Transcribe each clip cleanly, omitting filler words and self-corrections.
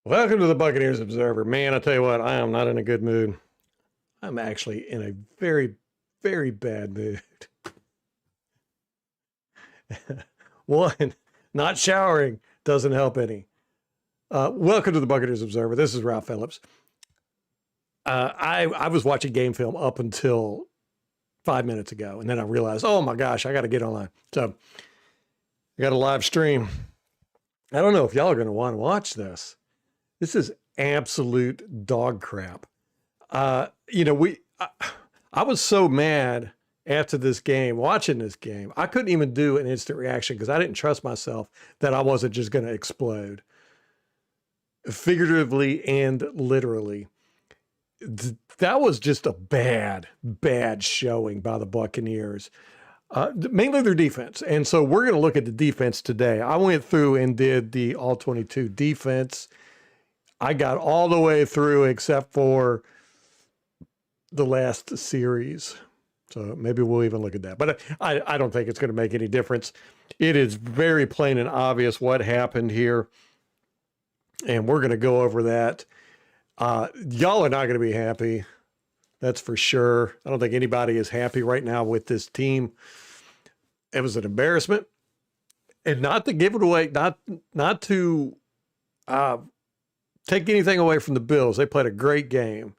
Welcome to the Buccaneers Observer. Man, I tell you what, I am not in a good mood. I'm actually in a very, very bad mood. One, not showering doesn't help any. Welcome to the Buccaneers Observer. This is Ralph Phillips. I was watching game film up until 5 minutes ago, and then I realized, oh my gosh, I got to get online. So I got a live stream. I don't know if y'all are going to want to watch this. This is absolute dog crap. I was so mad after this game, watching this game. I couldn't even do an instant reaction because I didn't trust myself that I wasn't just going to explode, figuratively and literally. That was just a bad showing by the Buccaneers, mainly their defense. And so we're going to look at the defense today. I went through and did the all-22 defense. I got all the way through except for the last series. So maybe we'll even look at that. But I don't think it's going to make any difference. It is very plain and obvious what happened here. And we're going to go over that. Y'all are not going to be happy. That's for sure. I don't think anybody is happy right now with this team. It was an embarrassment. And not to give it away, not to take anything away from the Bills. They played a great game.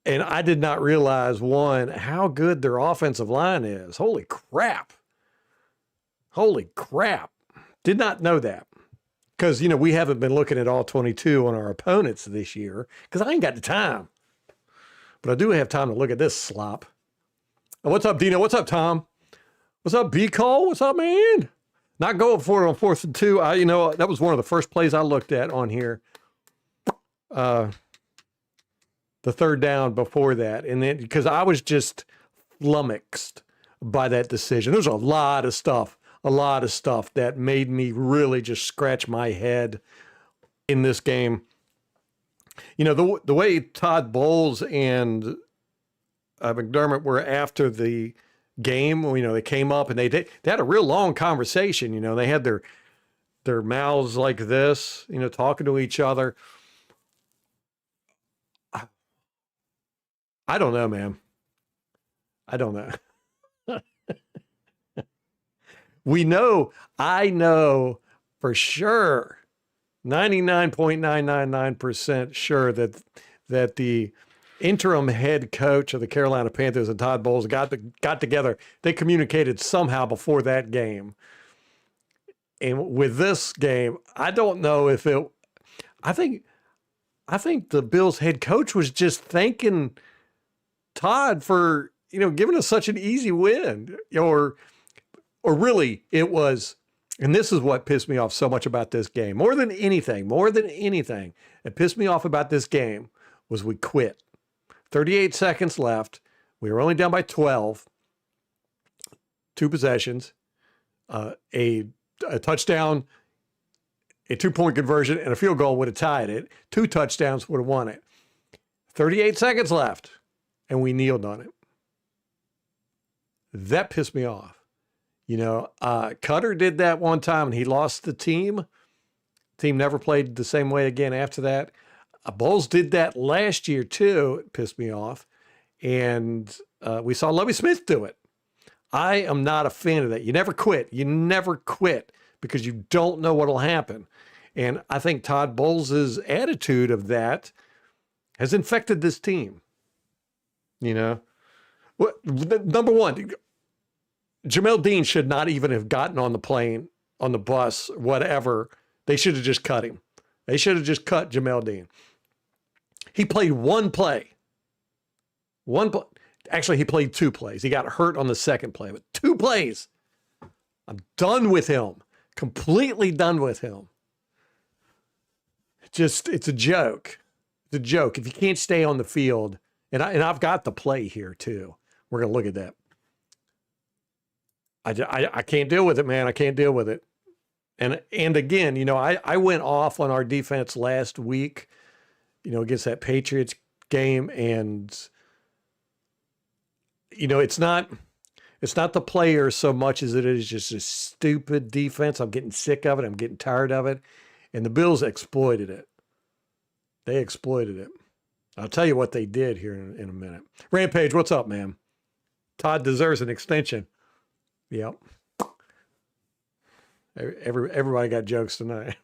And I did not realize, one, how good their offensive line is. Holy crap. Holy crap. Did not know that. Because, we haven't been looking at all 22 on our opponents this year because I ain't got the time. But I do have time to look at this slop. Oh, what's up, Dino? What's up, Tom? What's up, B-Cole? What's up, man? Not going for it on 4th and 2. That was one of the first plays I looked at on here. The third down before that. And then, because I was just flummoxed by that decision. There's a lot of stuff that made me really just scratch my head in this game. The way Todd Bowles and McDermott were after the game, they came up and they had a real long conversation. They had their mouths like this, talking to each other. I don't know, man. I don't know. I know for sure, 99.999% sure that the interim head coach of the Carolina Panthers and Todd Bowles got together. They communicated somehow before that game. And with this game, I don't know if I think the Bills head coach was just thanking Todd for, giving us such an easy win, or really it was, and this is what pissed me off so much about this game. More than anything, it pissed me off about this game was we quit. 38 seconds left. We were only down by 12. 2 possessions, a touchdown, a 2-point conversion, and a field goal would have tied it. 2 touchdowns would have won it. 38 seconds left, and we kneeled on it. That pissed me off. Cutter did that one time and he lost the team. Team never played the same way again after that. Bowles did that last year too. It pissed me off. And we saw Lovie Smith do it. I am not a fan of that. You never quit. You never quit because you don't know what'll happen. And I think Todd Bowles' attitude of that has infected this team. Number one, Jamel Dean should not even have gotten on the plane, on the bus, whatever. They should have just cut him. They should have just cut Jamel Dean. He played one play. Actually, he played 2 plays. He got hurt on the second play, but 2 plays. I'm done with him. Completely done with him. It's a joke. It's a joke. If you can't stay on the field, and I've got the play here too. We're going to look at that. I can't deal with it, man. I can't deal with it. And again, I went off on our defense last week, against that Patriots game. And, it's not the players so much as it is just a stupid defense. I'm getting sick of it. I'm getting tired of it. And the Bills exploited it. They exploited it. I'll tell you what they did here in a minute. Rampage, what's up, man? Todd deserves an extension. Yep. Everybody got jokes tonight.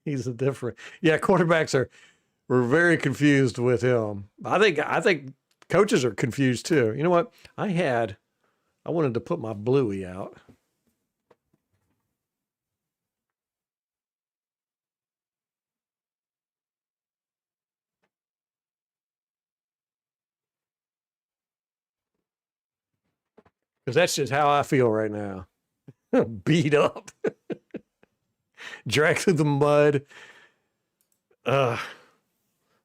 He's a different. Yeah, quarterbacks we're very confused with him. I think coaches are confused too. You know what? I wanted to put my Bluey out. Because that's just how I feel right now. Beat up. Dragged through the mud.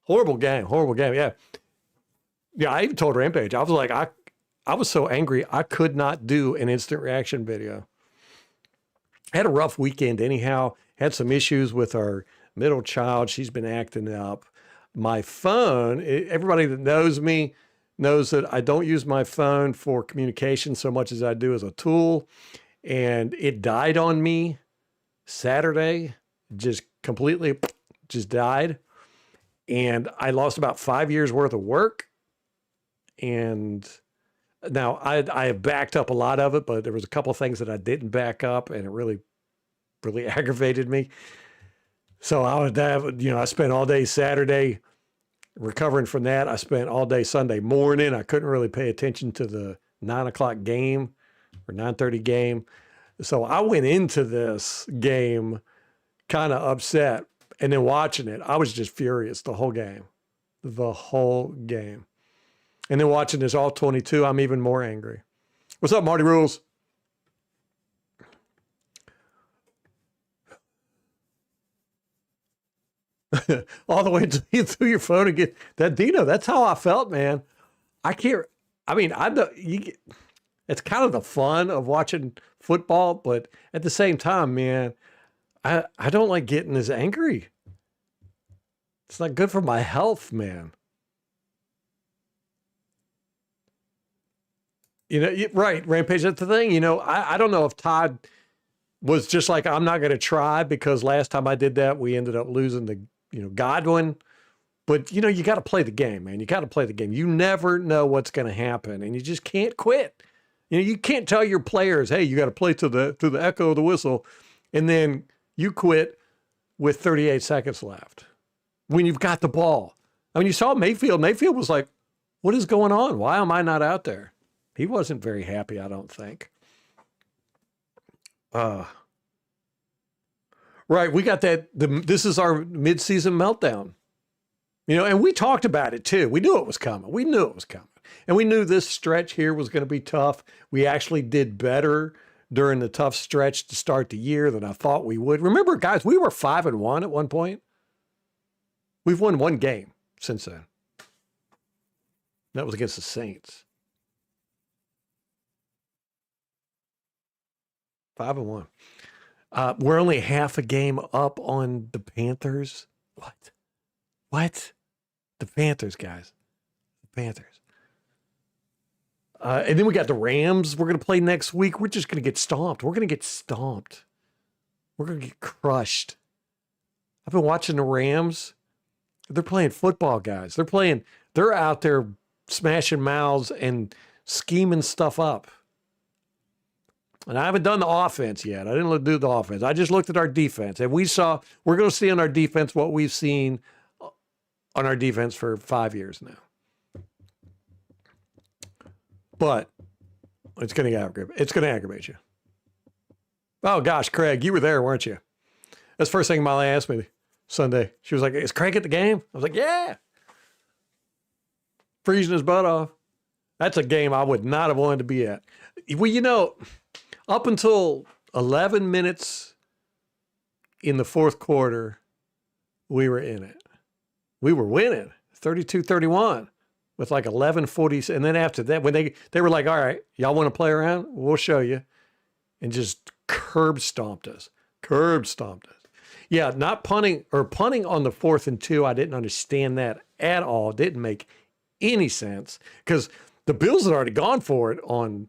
Horrible game. Yeah. Yeah, I even told Rampage, I was like, I was so angry, I could not do an instant reaction video. I had a rough weekend anyhow. Had some issues with our middle child. She's been acting up. My phone, everybody that knows me knows that I don't use my phone for communication so much as I do as a tool. And it died on me Saturday, just completely just died. And I lost about 5 years worth of work. And now I have backed up a lot of it, but there was a couple of things that I didn't back up, and it really, really aggravated me. So I spent all day Saturday recovering from that. I spent all day Sunday morning. I couldn't really pay attention to the 9 o'clock game or 9:30 game. So I went into this game kind of upset, and then watching it, I was just furious the whole game. And then watching this all 22, I'm even more angry. What's up, Marty Rules? All the way through your phone and get that Dino. That's how I felt, man. I can't. I mean, I know it's kind of the fun of watching football, but at the same time, man, I don't like getting as angry. It's not good for my health, man. Right, Rampage, that's the thing. I don't know if Todd was just like, I'm not going to try, because last time I did that, we ended up losing the, Godwin. But, you got to play the game, man. You got to play the game. You never know what's going to happen, and you just can't quit. You can't tell your players, hey, you got to play to the echo of the whistle, and then you quit with 38 seconds left when you've got the ball. I mean, you saw Mayfield. Mayfield was like, what is going on? Why am I not out there? He wasn't very happy, I don't think. Right, we got that. This is our midseason meltdown. And we talked about it too. We knew it was coming. And we knew this stretch here was going to be tough. We actually did better during the tough stretch to start the year than I thought we would. Remember, guys, we were 5-1 at one point. We've won one game since then. That was against the Saints. 5-1. We're only half a game up on the Panthers. What? The Panthers, guys. The Panthers. And then we got the Rams. We're going to play next week. We're just going to get stomped. We're going to get crushed. I've been watching the Rams. They're playing football, guys. They're out there smashing mouths and scheming stuff up. And I haven't done the offense yet. I didn't do the offense. I just looked at our defense. And we're going to see on our defense what we've seen on our defense for 5 years now. But it's going to aggravate you. Oh, gosh, Craig, you were there, weren't you? That's the first thing Molly asked me Sunday. She was like, is Craig at the game? I was like, yeah. Freezing his butt off. That's a game I would not have wanted to be at. Well, up until 11 minutes in the fourth quarter, we were in it. We were winning 32-31 with like 11:40. And then after that, when they were like, all right, y'all want to play around? We'll show you. And just curb stomped us. Yeah, not punting on the 4th and 2. I didn't understand that at all. It didn't make any sense because the Bills had already gone for it on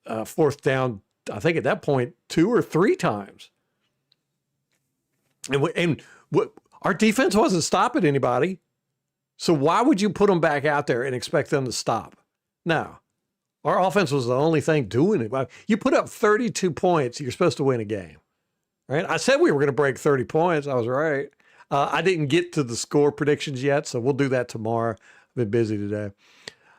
4th down, I think at that point, 2 or 3 times. Our defense wasn't stopping anybody. So why would you put them back out there and expect them to stop? No. Our offense was the only thing doing it. You put up 32 points, you're supposed to win a game. Right? I said we were going to break 30 points. I was right. I didn't get to the score predictions yet, so we'll do that tomorrow. I've been busy today.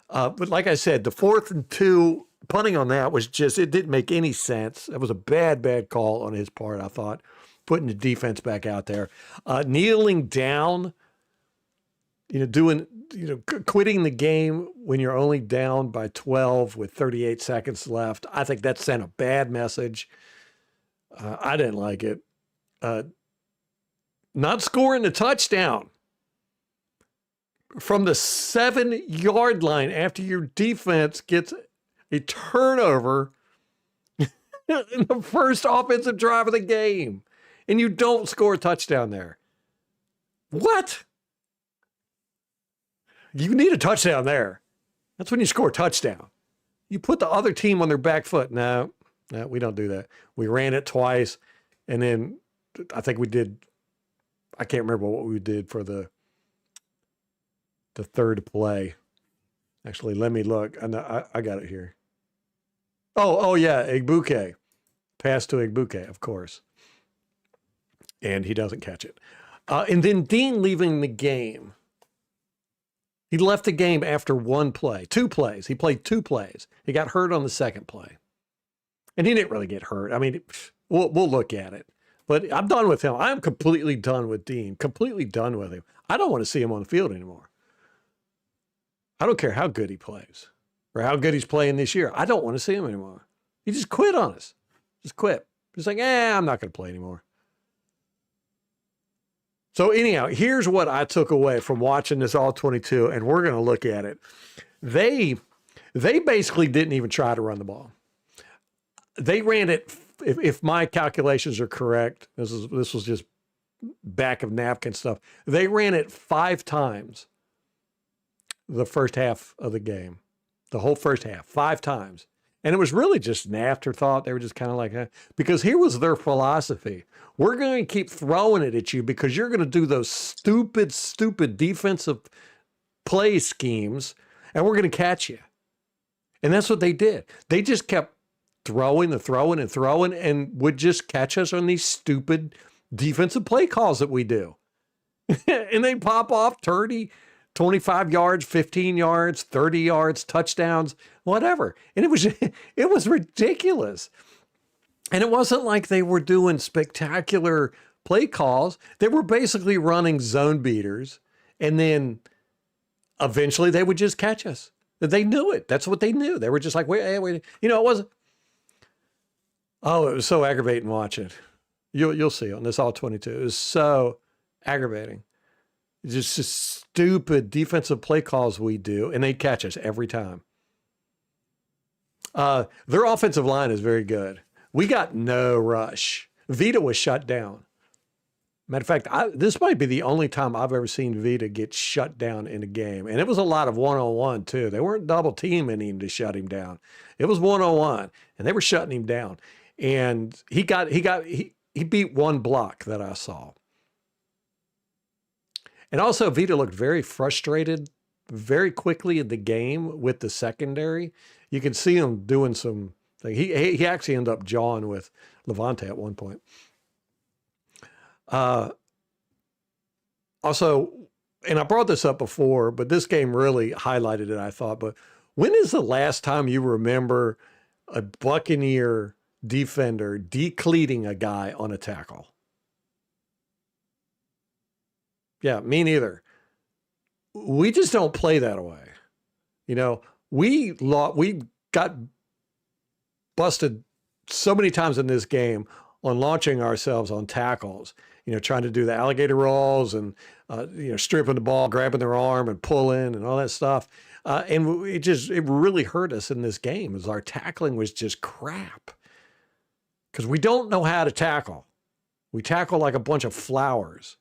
But like I said, the 4th and 2, punting on that was just, it didn't make any sense. That was a bad call on his part, I thought, putting the defense back out there. Kneeling down, quitting the game when you're only down by 12 with 38 seconds left. I think that sent a bad message. I didn't like it. Not scoring a touchdown from the 7-yard line after your defense gets a turnover in the first offensive drive of the game, and you don't score a touchdown there. What? You need a touchdown there. That's when you score a touchdown. You put the other team on their back foot. No, we don't do that. We ran it twice, and then I think we did, I can't remember what we did for the third play. Actually, let me look. I got it here. Oh yeah, Igbuke. Pass to Igbuke, of course. And he doesn't catch it. And then Dean leaving the game. He left the game after 1 play, 2 plays. He played 2 plays. He got hurt on the second play. And he didn't really get hurt. I mean, we'll look at it. But I'm done with him. I'm completely done with Dean. Completely done with him. I don't want to see him on the field anymore. I don't care how good he plays or how good he's playing this year. I don't want to see him anymore. He just quit on us. Just quit. He's like, I'm not going to play anymore. So anyhow, here's what I took away from watching this all 22, and we're going to look at it. They basically didn't even try to run the ball. They ran it, if my calculations are correct, this was just back of napkin stuff. They ran it 5 times the first half of the game, the whole first half, 5 times. And it was really just an afterthought. They were just kind of like, because here was their philosophy. We're going to keep throwing it at you because you're going to do those stupid defensive play schemes, and we're going to catch you. And that's what they did. They just kept throwing and would just catch us on these stupid defensive play calls that we do. And they pop off 30, 25 yards, 15 yards, 30 yards, touchdowns, whatever. And it was ridiculous. And it wasn't like they were doing spectacular play calls. They were basically running zone beaters. And then eventually they would just catch us. They knew it. That's what they knew. They were just like, wait. It wasn't. Oh, it was so aggravating watching it. You'll see on this all 22. It was so aggravating. Just stupid defensive play calls we do, and they'd catch us every time. Their offensive line is very good. We got no rush. Vita was shut down. Matter of fact, this might be the only time I've ever seen Vita get shut down in a game. And it was a lot of one-on-one too. They weren't double teaming him to shut him down. It was one-on-one, and they were shutting him down. And he beat 1 block that I saw. And also, Vita looked very frustrated very quickly in the game with the secondary. You can see him doing some things. He actually ended up jawing with Levante at one point. Also, and I brought this up before, but this game really highlighted it, I thought. But when is the last time you remember a Buccaneer defender decleating a guy on a tackle? Yeah, me neither. We just don't play that way. We got busted so many times in this game on launching ourselves on tackles, trying to do the alligator rolls and, stripping the ball, grabbing their arm and pulling and all that stuff. And it really hurt us in this game as our tackling was just crap because we don't know how to tackle. We tackle like a bunch of flowers.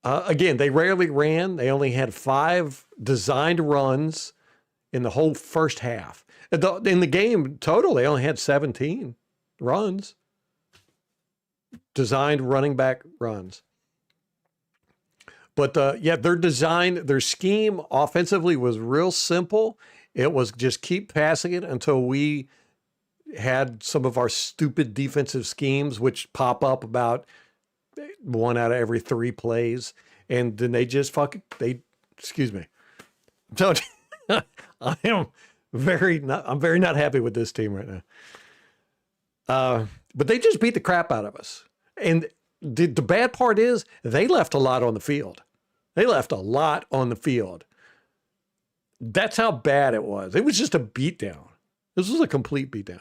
Again, they rarely ran. They only had 5 designed runs in the whole first half. In the game total, they only had 17 runs. Designed running back runs. But yeah, their scheme offensively was real simple. It was just keep passing it until we had some of our stupid defensive schemes, which pop up about one out of every 3 plays. And then they just excuse me. Don't, I'm very not happy with this team right now. But they just beat the crap out of us. And the bad part is they left a lot on the field. They left a lot on the field. That's how bad it was. It was just a beatdown. This was a complete beatdown.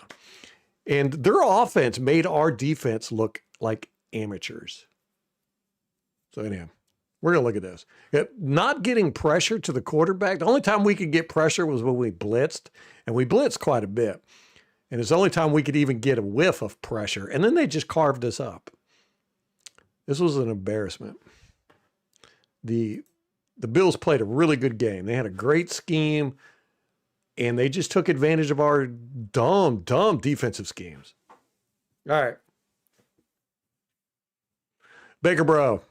And their offense made our defense look like amateurs. So anyhow, we're going to look at this. Not getting pressure to the quarterback. The only time we could get pressure was when we blitzed. And we blitzed quite a bit. And it's the only time we could even get a whiff of pressure. And then they just carved us up. This was an embarrassment. The Bills played a really good game. They had a great scheme, and they just took advantage of our dumb defensive schemes. All right. Baker Bro.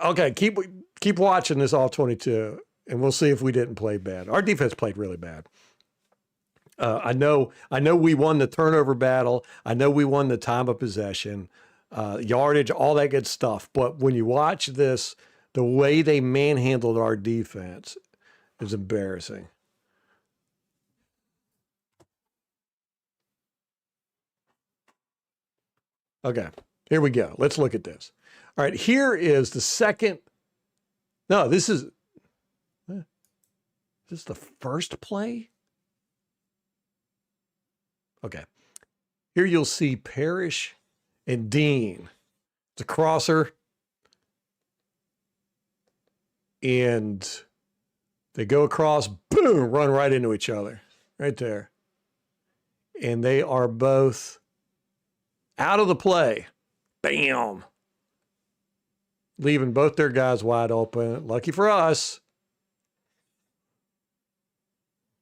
Okay, keep watching this all 22, and we'll see if we didn't play bad. Our defense played really bad. I know we won the turnover battle. I know we won the time of possession, yardage, all that good stuff. But when you watch this, the way they manhandled our defense is embarrassing. Okay, here we go. Let's look at this. All right, here is the second. No, this is the first play? Okay. Here you'll see Parrish and Dean. It's a crosser. And they go across, boom, run right into each other. Right there. And they are both out of the play. Bam. Leaving both their guys wide open. Lucky for us.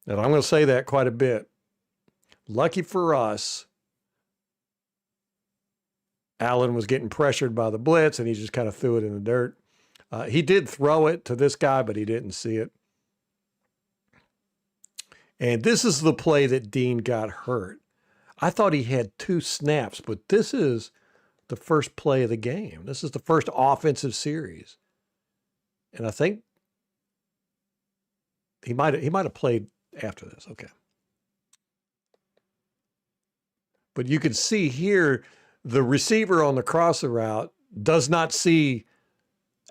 And I'm going to say that quite a bit. Lucky for us, Allen was getting pressured by the blitz, and he just kind of threw it in the dirt. He did throw it to this guy, but he didn't see it. And this is the play that Dean got hurt. I thought he had 2 snaps, but this is the first play of the game. This is the first offensive series. And I think he might have played after this. Okay. But you can see here, the receiver on the crosser route does not see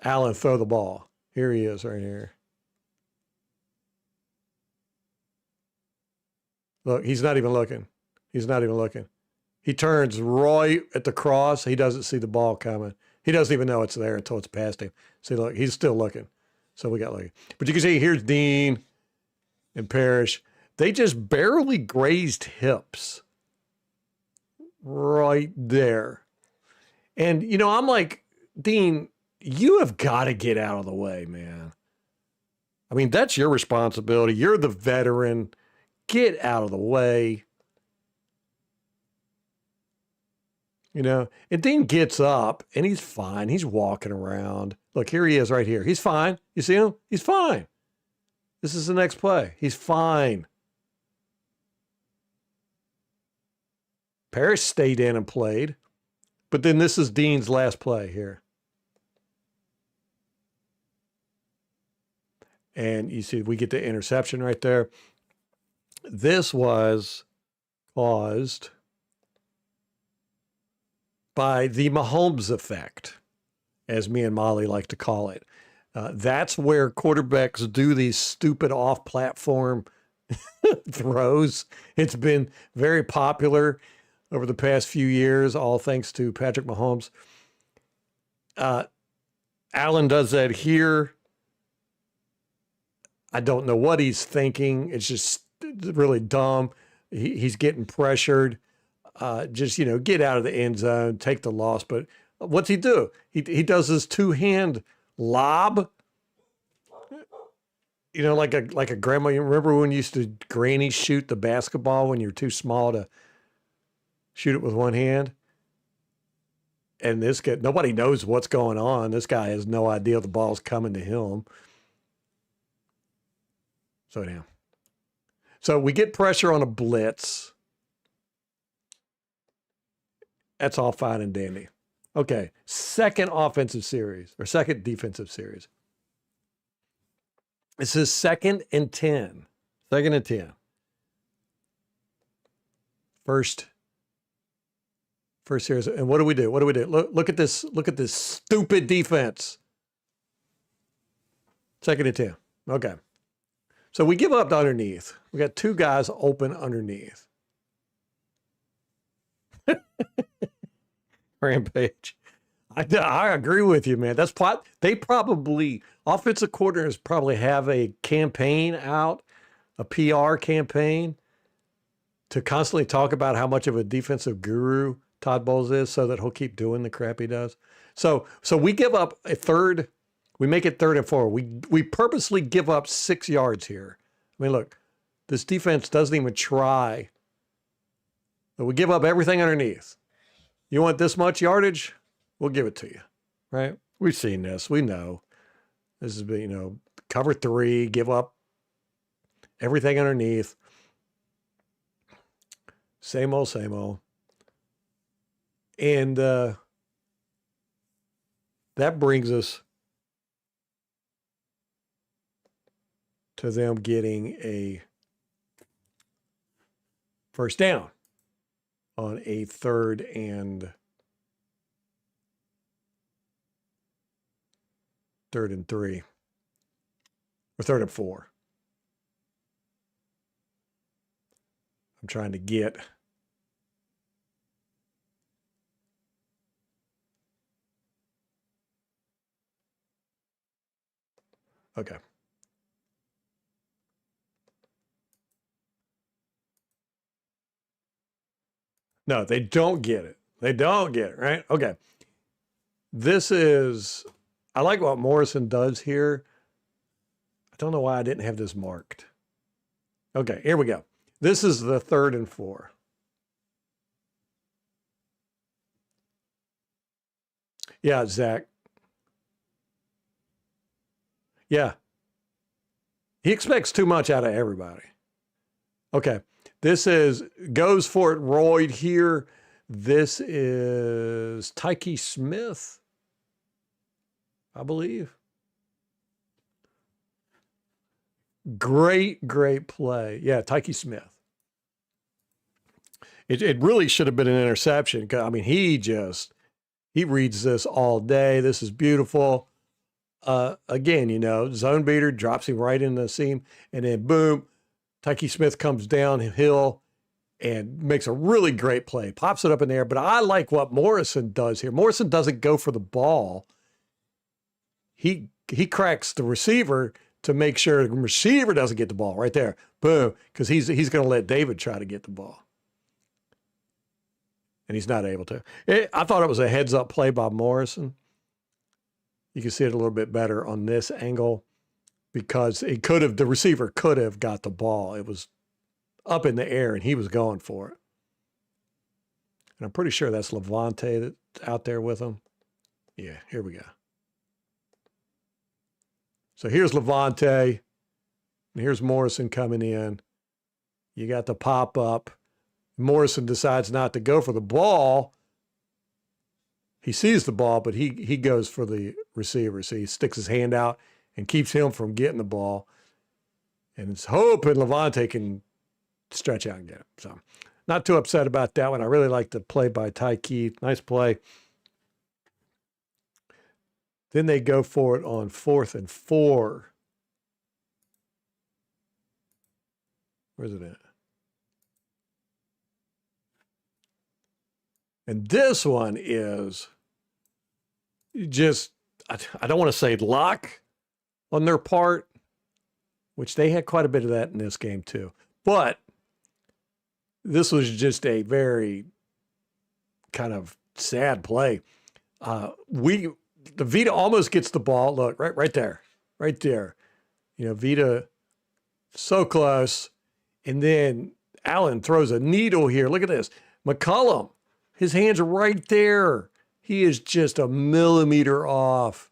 Allen throw the ball. Here he is right here. Look, he's not even looking. He's not even looking. He turns right at the cross. He doesn't see the ball coming. He doesn't even know it's there until it's past him. See, look, he's still looking. So we got lucky. But you can see here's Dean and Parrish. They just barely grazed hips. Right there. And, you know, I'm like, Dean, you have got to get out of the way, man. I mean, that's your responsibility. You're the veteran. Get out of the way. You know, and Dean gets up and he's fine. He's walking around. Look, here he is right here. He's fine. You see him? He's fine. This is the next play. He's fine. Parrish stayed in and played. But then this is Dean's last play here. And you see, we get the interception right there. This was caused by the Mahomes effect, as me and Molly like to call it. That's where quarterbacks do these stupid off-platform throws. It's been very popular over the past few years, all thanks to Patrick Mahomes. Allen does that here. I don't know what he's thinking. It's just really dumb. He's getting pressured. Just, you know, get out of the end zone, take the loss. But what's he do? He does his 2-hand lob. You know, like a grandma. You remember when you used to granny shoot the basketball when you're too small to shoot it with one hand? And this guy, nobody knows what's going on. This guy has no idea the ball's coming to him. So now, so we get pressure on a blitz. That's all fine and dandy. Okay, second offensive series or second defensive series. This is 2nd and 10. 2nd and 10. First series. And what do we do? What do we do? Look at this. Look at this stupid defense. 2nd and 10. Okay. So we give up underneath. We got 2 guys open underneath. Rampage. I agree with you, man. That's they probably, offensive coordinators probably have a campaign out, a PR campaign to constantly talk about how much of a defensive guru Todd Bowles is so that he'll keep doing the crap he does. So we give up a third. We make it 3rd and 4. We purposely give up 6 yards here. I mean, look, this defense doesn't even try. But we give up everything underneath. You want this much yardage? We'll give it to you, right? We've seen this. We know. This has been, cover 3, give up everything underneath. Same old, same old. And that brings us to them getting a first down on a 3rd and 3 or 3rd and 4. I'm trying to get okay. No, they don't get it. They don't get it, right? Okay. This is, I like what Morrison does here. I don't know why I didn't have this marked. Okay, here we go. This is the 3rd and 4. Yeah, Zach. Yeah. He expects too much out of everybody. Okay. This is, goes for it, Royd here. This is Tyke Smith, I believe. Great play. Yeah, Tyke Smith. It really should have been an interception. I mean, he reads this all day. This is beautiful. Again, zone beater drops him right in the seam, and then boom, Tyke Smith comes downhill and makes a really great play. Pops it up in there. But I like what Morrison does here. Morrison doesn't go for the ball. He cracks the receiver to make sure the receiver doesn't get the ball right there. Boom, because he's going to let David try to get the ball. And he's not able to. I thought it was a heads-up play by Morrison. You can see it a little bit better on this angle because the receiver could have got the ball. It was up in the air, and he was going for it. And I'm pretty sure that's Levante that's out there with him. Yeah, here we go. So here's Levante, and here's Morrison coming in. You got the pop-up. Morrison decides not to go for the ball. He sees the ball, but he goes for the receiver. So he sticks his hand out and keeps him from getting the ball. And it's hoping Levante can stretch out and get it. So not too upset about that one. I really like the play by Tyke. Nice play. Then they go for it on 4th and 4. Where's it at? And this one is just, I don't want to say luck on their part, which they had quite a bit of that in this game too. But this was just a very kind of sad play. The Vita almost gets the ball. Look, right there. Vita so close. And then Allen throws a needle here. Look at this. McCollum, his hands are right there. He is just a millimeter off.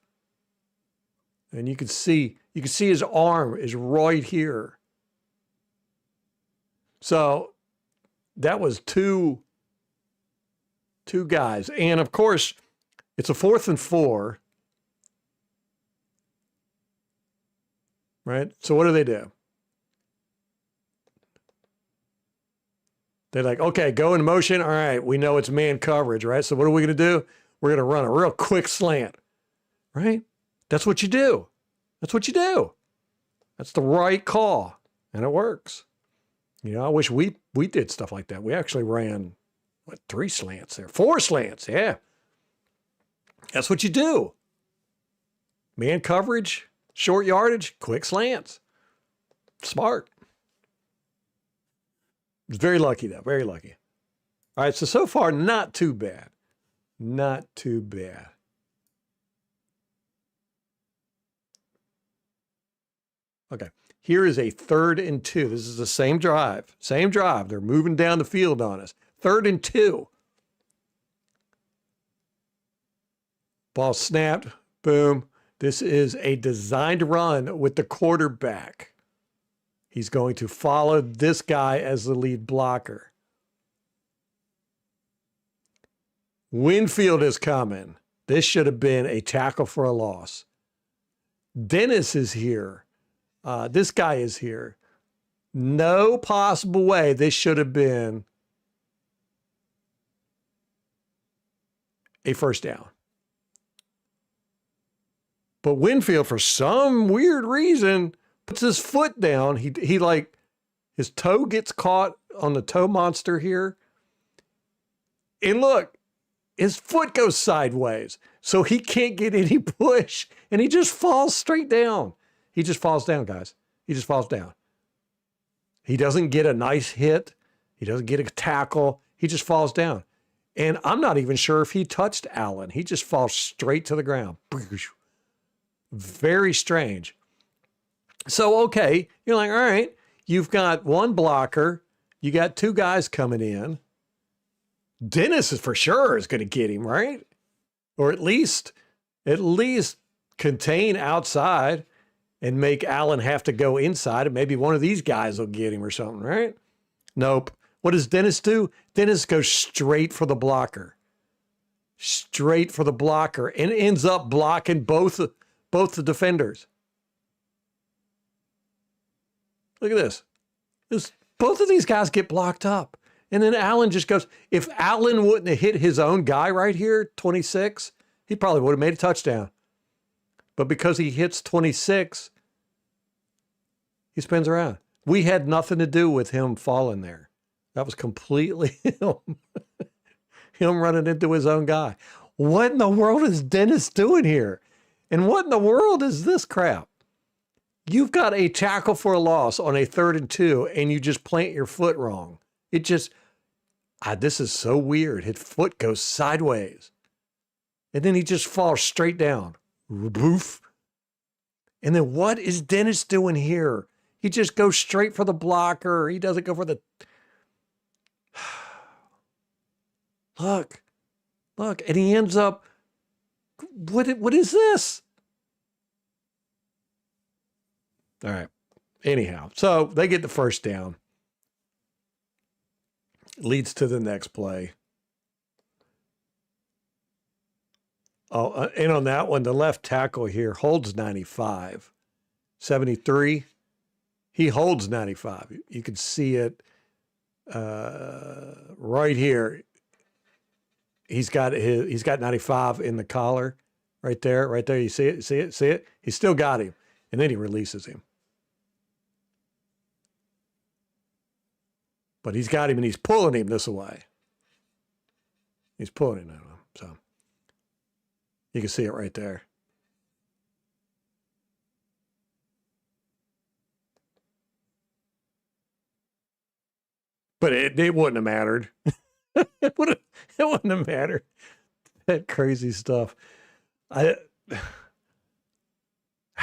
And you can see his arm is right here. So that was two guys. And of course, it's a 4th and 4. Right? So what do? They're like, okay, go in motion. All right, we know it's man coverage, right? So what are we going to do? We're going to run a real quick slant, right? That's what you do. That's what you do. That's the right call, and it works. You know, I wish we did stuff like that. We actually ran, 3 slants there? 4 slants, yeah. That's what you do. Man coverage, short yardage, quick slants. Smart. Was very lucky, though. Very lucky. All right, so far, not too bad. Not too bad. Okay, here is a 3rd and 2. This is the same drive. Same drive. They're moving down the field on us. 3rd and 2. Ball snapped. Boom. This is a designed run with the quarterback. He's going to follow this guy as the lead blocker. Winfield is coming. This should have been a tackle for a loss. Dennis is here. This guy is here. No possible way this should have been a first down. But Winfield, for some weird reason, puts his foot down. He like, his toe gets caught on the toe monster here. And look, his foot goes sideways. So he can't get any push. And he just falls straight down. He just falls down, guys. He just falls down. He doesn't get a nice hit. He doesn't get a tackle. He just falls down. And I'm not even sure if he touched Allen. He just falls straight to the ground. Very strange. So, okay, you're like, all right, you've got one blocker. You got 2 guys coming in. Dennis is for sure is going to get him, right? Or at least contain outside and make Allen have to go inside, and maybe one of these guys will get him or something, right? Nope. What does Dennis do? Dennis goes straight for the blocker. Straight for the blocker, and ends up blocking both the defenders. Look at this. Both of these guys get blocked up. And then Allen just goes, if Allen wouldn't have hit his own guy right here, 26, he probably would have made a touchdown. But because he hits 26, he spins around. We had nothing to do with him falling there. That was completely him running into his own guy. What in the world is Dennis doing here? And what in the world is this crap? You've got a tackle for a loss on a 3rd and 2, and you just plant your foot wrong. It just, this is so weird. His foot goes sideways. And then he just falls straight down. Boof. And then what is Dennis doing here? He just goes straight for the blocker. He doesn't go for the... Look. And he ends up... What is this? All right. Anyhow, so they get the first down. Leads to the next play. Oh, and on that one, the left tackle here holds 95. 73. He holds 95. You can see it right here. He's got 95 in the collar right there. You see it? He's still got him. And then he releases him. But he's got him and he's pulling him this way. He's pulling him. So you can see it right there. But it wouldn't have mattered. it wouldn't have mattered. That crazy stuff. How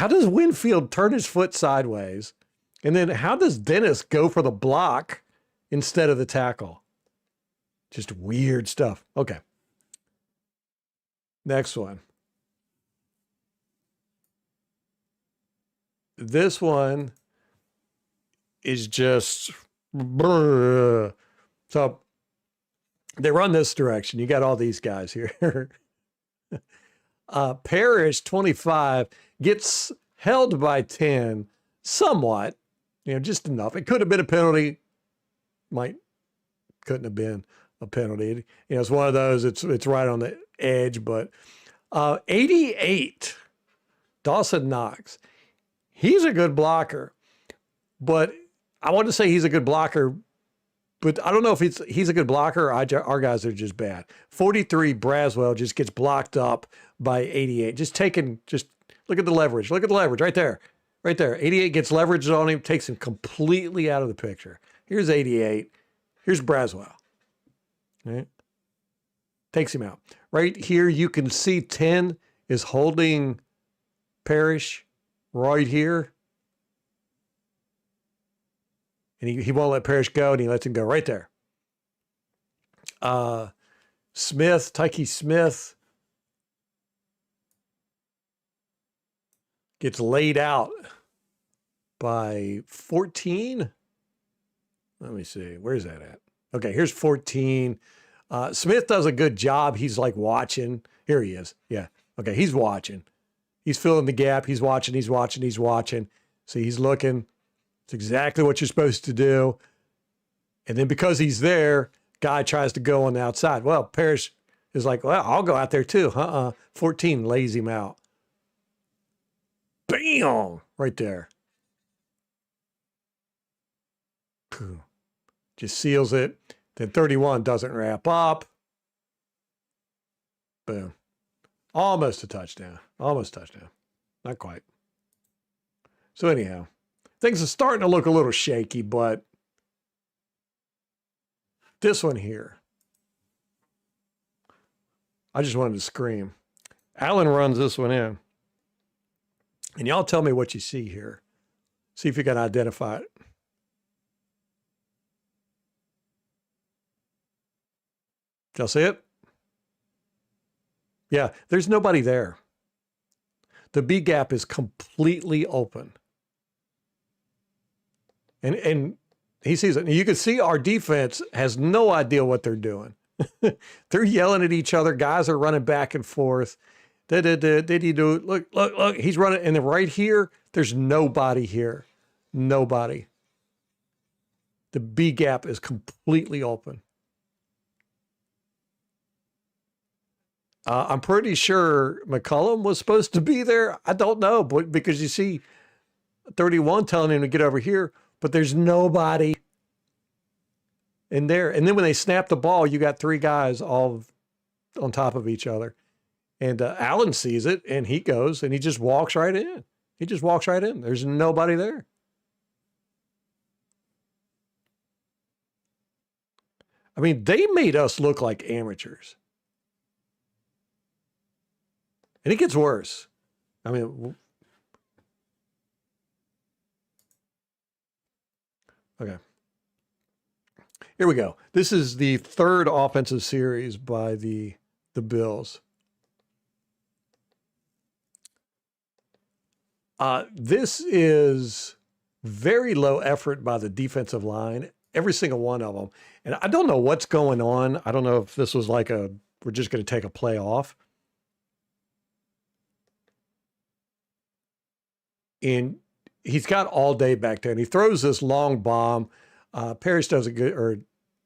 does Winfield turn his foot sideways? And then how does Dennis go for the block instead of the tackle? Just weird stuff. Okay. Next one. This one is just brr. So they run this direction. You got all these guys here. Parrish, 25, gets held by 10 somewhat, just enough. It could have been a penalty. Couldn't have been a penalty. It's one of those, it's right on the edge, but 88, Dawson Knox. He's a good blocker, but I want to say he's a good blocker, but I don't know if he's a good blocker or our guys are just bad. 43, Braswell just gets blocked up by 88. Just look at the leverage. Look at the leverage right there. Right there. 88 gets leverage on him, takes him completely out of the picture. Here's 88. Here's Braswell. Right? Takes him out. Right here, you can see 10 is holding Parrish right here. And he won't let Parrish go, and he lets him go right there. Tyke Smith gets laid out by 14. Let me see. Where's that at? Okay, here's 14. Smith does a good job. He's like watching. Here he is. Yeah. Okay, he's watching. He's filling the gap. He's watching. See, he's looking. It's exactly what you're supposed to do. And then because he's there, guy tries to go on the outside. Well, Parrish is like, well, I'll go out there too. 14 lays him out. Bam! Right there. Just seals it. Then 31 doesn't wrap up. Boom. Almost a touchdown. Not quite. So anyhow, things are starting to look a little shaky, but this one here, I just wanted to scream. Allen runs this one in. And y'all tell me what you see here. See if you can identify it. Y'all see it? Yeah, there's nobody there. The B gap is completely open. And he sees it. And you can see our defense has no idea what they're doing. They're yelling at each other. Guys are running back and forth. Did he do it? Look, he's running. And then right here, there's nobody here. Nobody. The B gap is completely open. I'm pretty sure McCullum was supposed to be there. I don't know, but because you see 31 telling him to get over here, but there's nobody in there. And then when they snap the ball, you got three guys all on top of each other. And Allen sees it, and he goes, and he just walks right in. There's nobody there. I mean, they made us look like amateurs. And it gets worse. I mean, okay. Here we go. This is the third offensive series by the Bills. This is very low effort by the defensive line, every single one of them. And I don't know what's going on. I don't know if this was like we're just going to take a play off. And he's got all day back there, and he throws this long bomb. Parrish does a good, or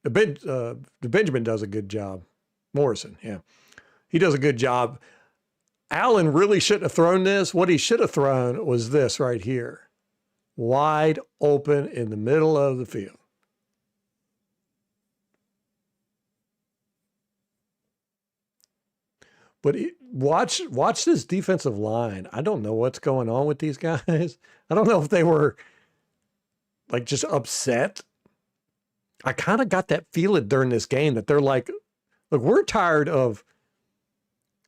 the Benjamin does a good job. Morrison, yeah. He does a good job. Allen really shouldn't have thrown this. What he should have thrown was this right here. Wide open in the middle of the field. But watch this defensive line. I don't know what's going on with these guys. I don't know if they were like just upset. I kind of got that feeling during this game that they're like, look, we're tired of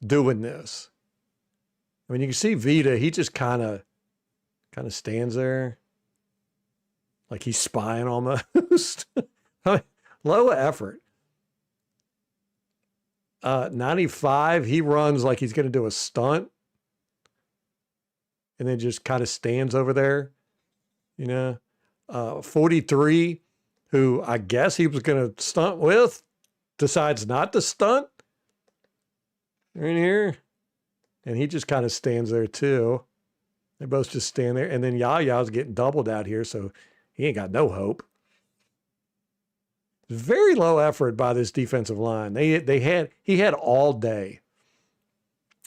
doing this. I mean, you can see Vita, he just kind of stands there like he's spying almost. I mean, low effort. 95, he runs like he's going to do a stunt and then just kind of stands over there, you know. 43, who I guess he was going to stunt with, decides not to stunt right here. And he just kind of stands there too. They both just stand there. And then Yaya's getting doubled out here, so he ain't got no hope. Very low effort by this defensive line. He had all day.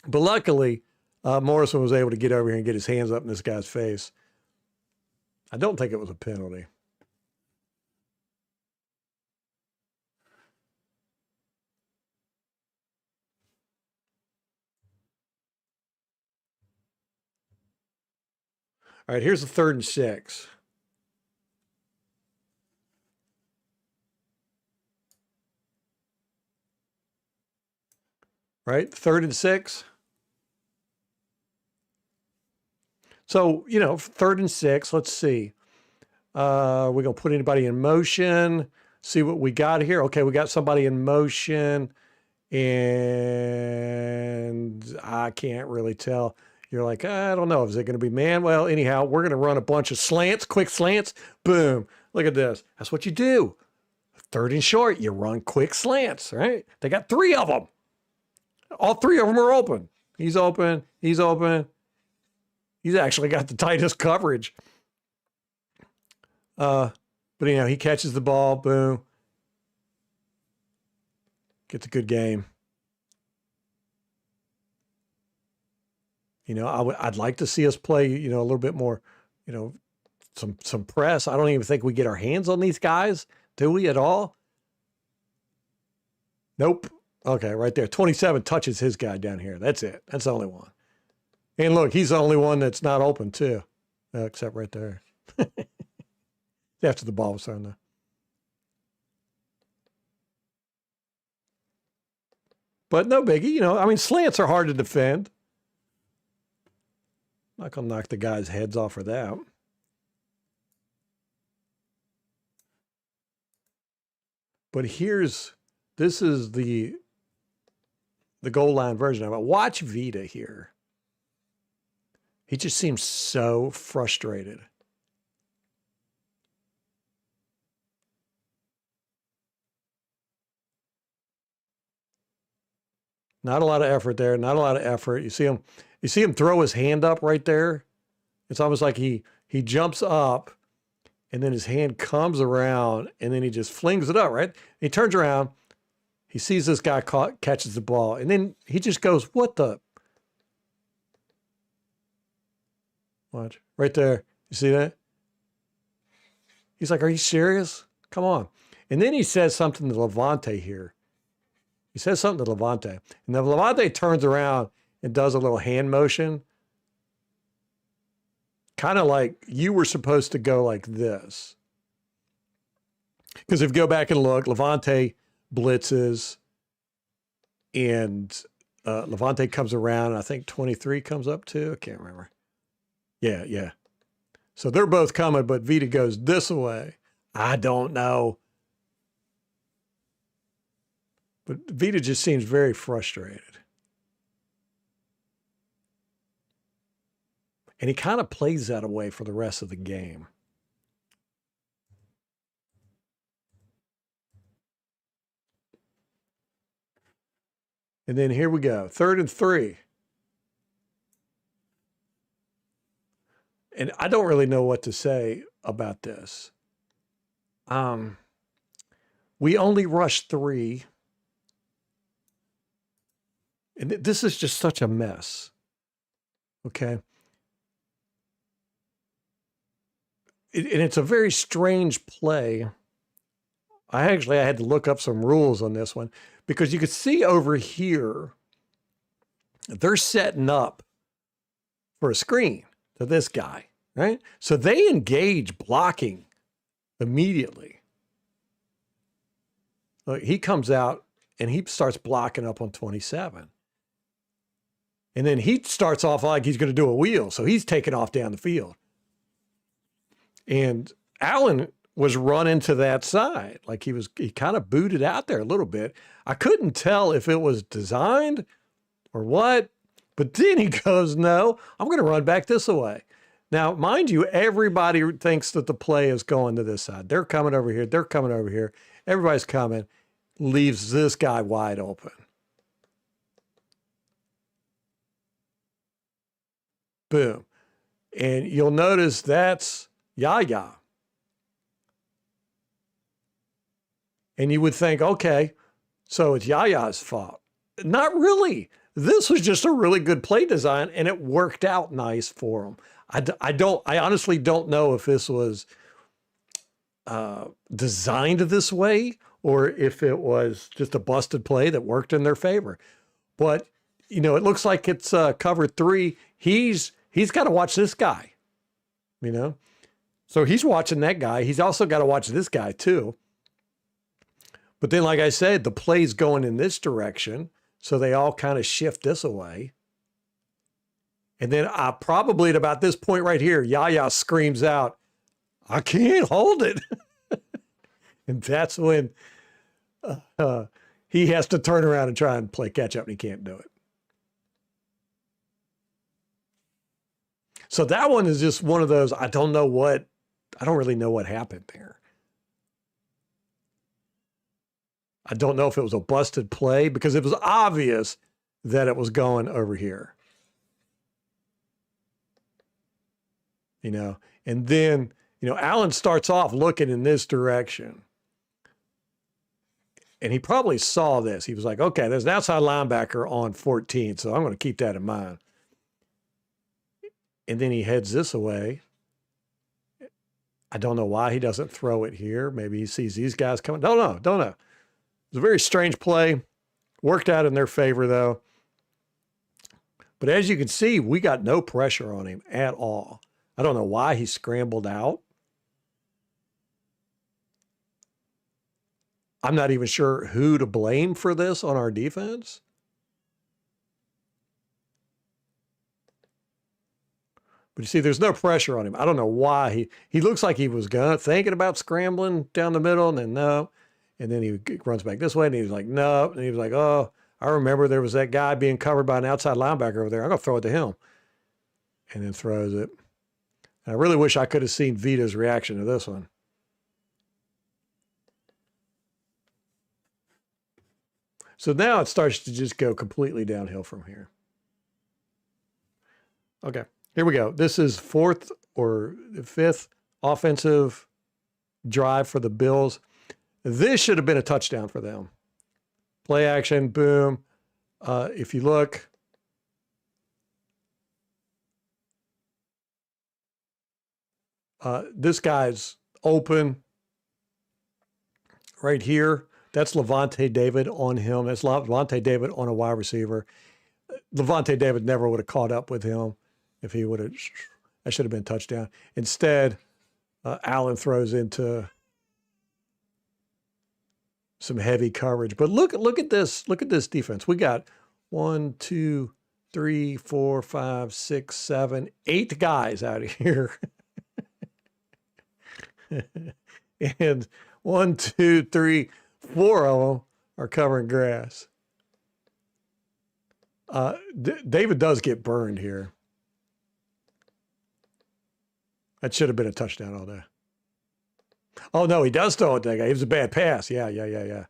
But luckily, Morrison was able to get over here and get his hands up in this guy's face. I don't think it was a penalty. All right, here's the 3rd and 6. Right, 3rd and 6. So, 3rd and 6, let's see. We're going to put anybody in motion, see what we got here. Okay, we got somebody in motion, and I can't really tell. You're like, I don't know. Is it going to be man? Well, anyhow, we're going to run a bunch of slants, quick slants. Boom. Look at this. That's what you do. 3rd and short, you run quick slants, right? They got 3 of them. All 3 of them are open. He's open. He's open. He's actually got the tightest coverage. But he catches the ball. Boom. Gets a good game. I'd like to see us play, a little bit more, some press. I don't even think we get our hands on these guys. Do we at all? Nope. Okay, right there. 27 touches his guy down here. That's it. That's the only one. And look, he's the only one that's not open too, except right there. After the ball was thrown there. But no biggie. Slants are hard to defend. Not going to knock the guys' heads off for that. But this is the goal line version of it. Watch Vita here. He just seems so frustrated. Not a lot of effort there. Not a lot of effort. You see him throw his hand up right there. It's almost like he jumps up and then his hand comes around and then he just flings it up, right? He turns around. He sees this guy catches the ball and then he just goes, what the? Watch. Right there. You see that? He's like, are you serious? Come on. And then he says something to Levante here. He says something to Levante. And then Levante turns around and does a little hand motion. Kind of like you were supposed to go like this. Because if you go back and look, Levante blitzes and Levante comes around. And I think 23 comes up too. I can't remember. Yeah. So they're both coming, but Vita goes this way. I don't know. But Vita just seems very frustrated. And he kind of plays that away for the rest of the game. And then here we go. 3rd and 3. And I don't really know what to say about this. We only rushed 3. And this is just such a mess. Okay. And it's a very strange play. I had to look up some rules on this one because you could see over here, they're setting up for a screen to this guy, right? So they engage blocking immediately. Look, he comes out and he starts blocking up on 27. And then he starts off like he's going to do a wheel. So he's taking off down the field. And Allen was running to that side. Like he kind of booted out there a little bit. I couldn't tell if it was designed or what, but then he goes, no, I'm going to run back this way. Now, mind you, everybody thinks that the play is going to this side. They're coming over here. They're coming over here. Everybody's coming. Leaves this guy wide open. Boom. And you'll notice that's Yaya. And you would think, okay, so it's Yaya's fault. Not really. This was just a really good play design, and it worked out nice for him. I honestly don't know if this was designed this way or if it was just a busted play that worked in their favor. But, you know, it looks like it's cover 3. He's got to watch this guy, you know? So he's watching that guy. He's also got to watch this guy too. But then, like I said, the play's going in this direction. So they all kind of shift this away. And then probably at about this point right here, Yaya screams out, I can't hold it. And that's when he has to turn around and try and play catch up, and he can't do it. So that one is just one of those, I don't really know what happened there. I don't know if it was a busted play because it was obvious that it was going over here. You know, and then, you know, Allen starts off looking in this direction. And he probably saw this. He was like, okay, there's an outside linebacker on 14, so I'm going to keep that in mind. And then he heads this away. I don't know why he doesn't throw it here. Maybe he sees these guys coming. Don't know. It's a very strange play. Worked out in their favor, though. But as you can see, we got no pressure on him at all. I don't know why he scrambled out. I'm not even sure who to blame for this on our defense. But you see, there's no pressure on him. I don't know why. He looks like he was thinking about scrambling down the middle, and then no. And then he runs back this way, and he was like, no. And he was like, oh, I remember there was that guy being covered by an outside linebacker over there. I'm going to throw it to him. And then throws it. And I really wish I could have seen Vita's reaction to this one. So now it starts to just go completely downhill from here. Okay, here we go. This is 4th or 5th offensive drive for the Bills. This should have been a touchdown for them. Play action, boom. If you look, this guy's open right here. That's Levante David on him. That's Levante David on a wide receiver. Levante David never would have caught up with him if he would have. That should have been a touchdown. Instead, Allen throws into some heavy coverage. But look at this. Look at this defense. We got 1, 2, 3, 4, 5, 6, 7, 8 guys out of here. And 1, 2, 3, 4 of them are covering grass. David does get burned here. That should have been a touchdown all day. Oh, no, he does throw it that guy. It was a bad pass. Yeah. Yeah,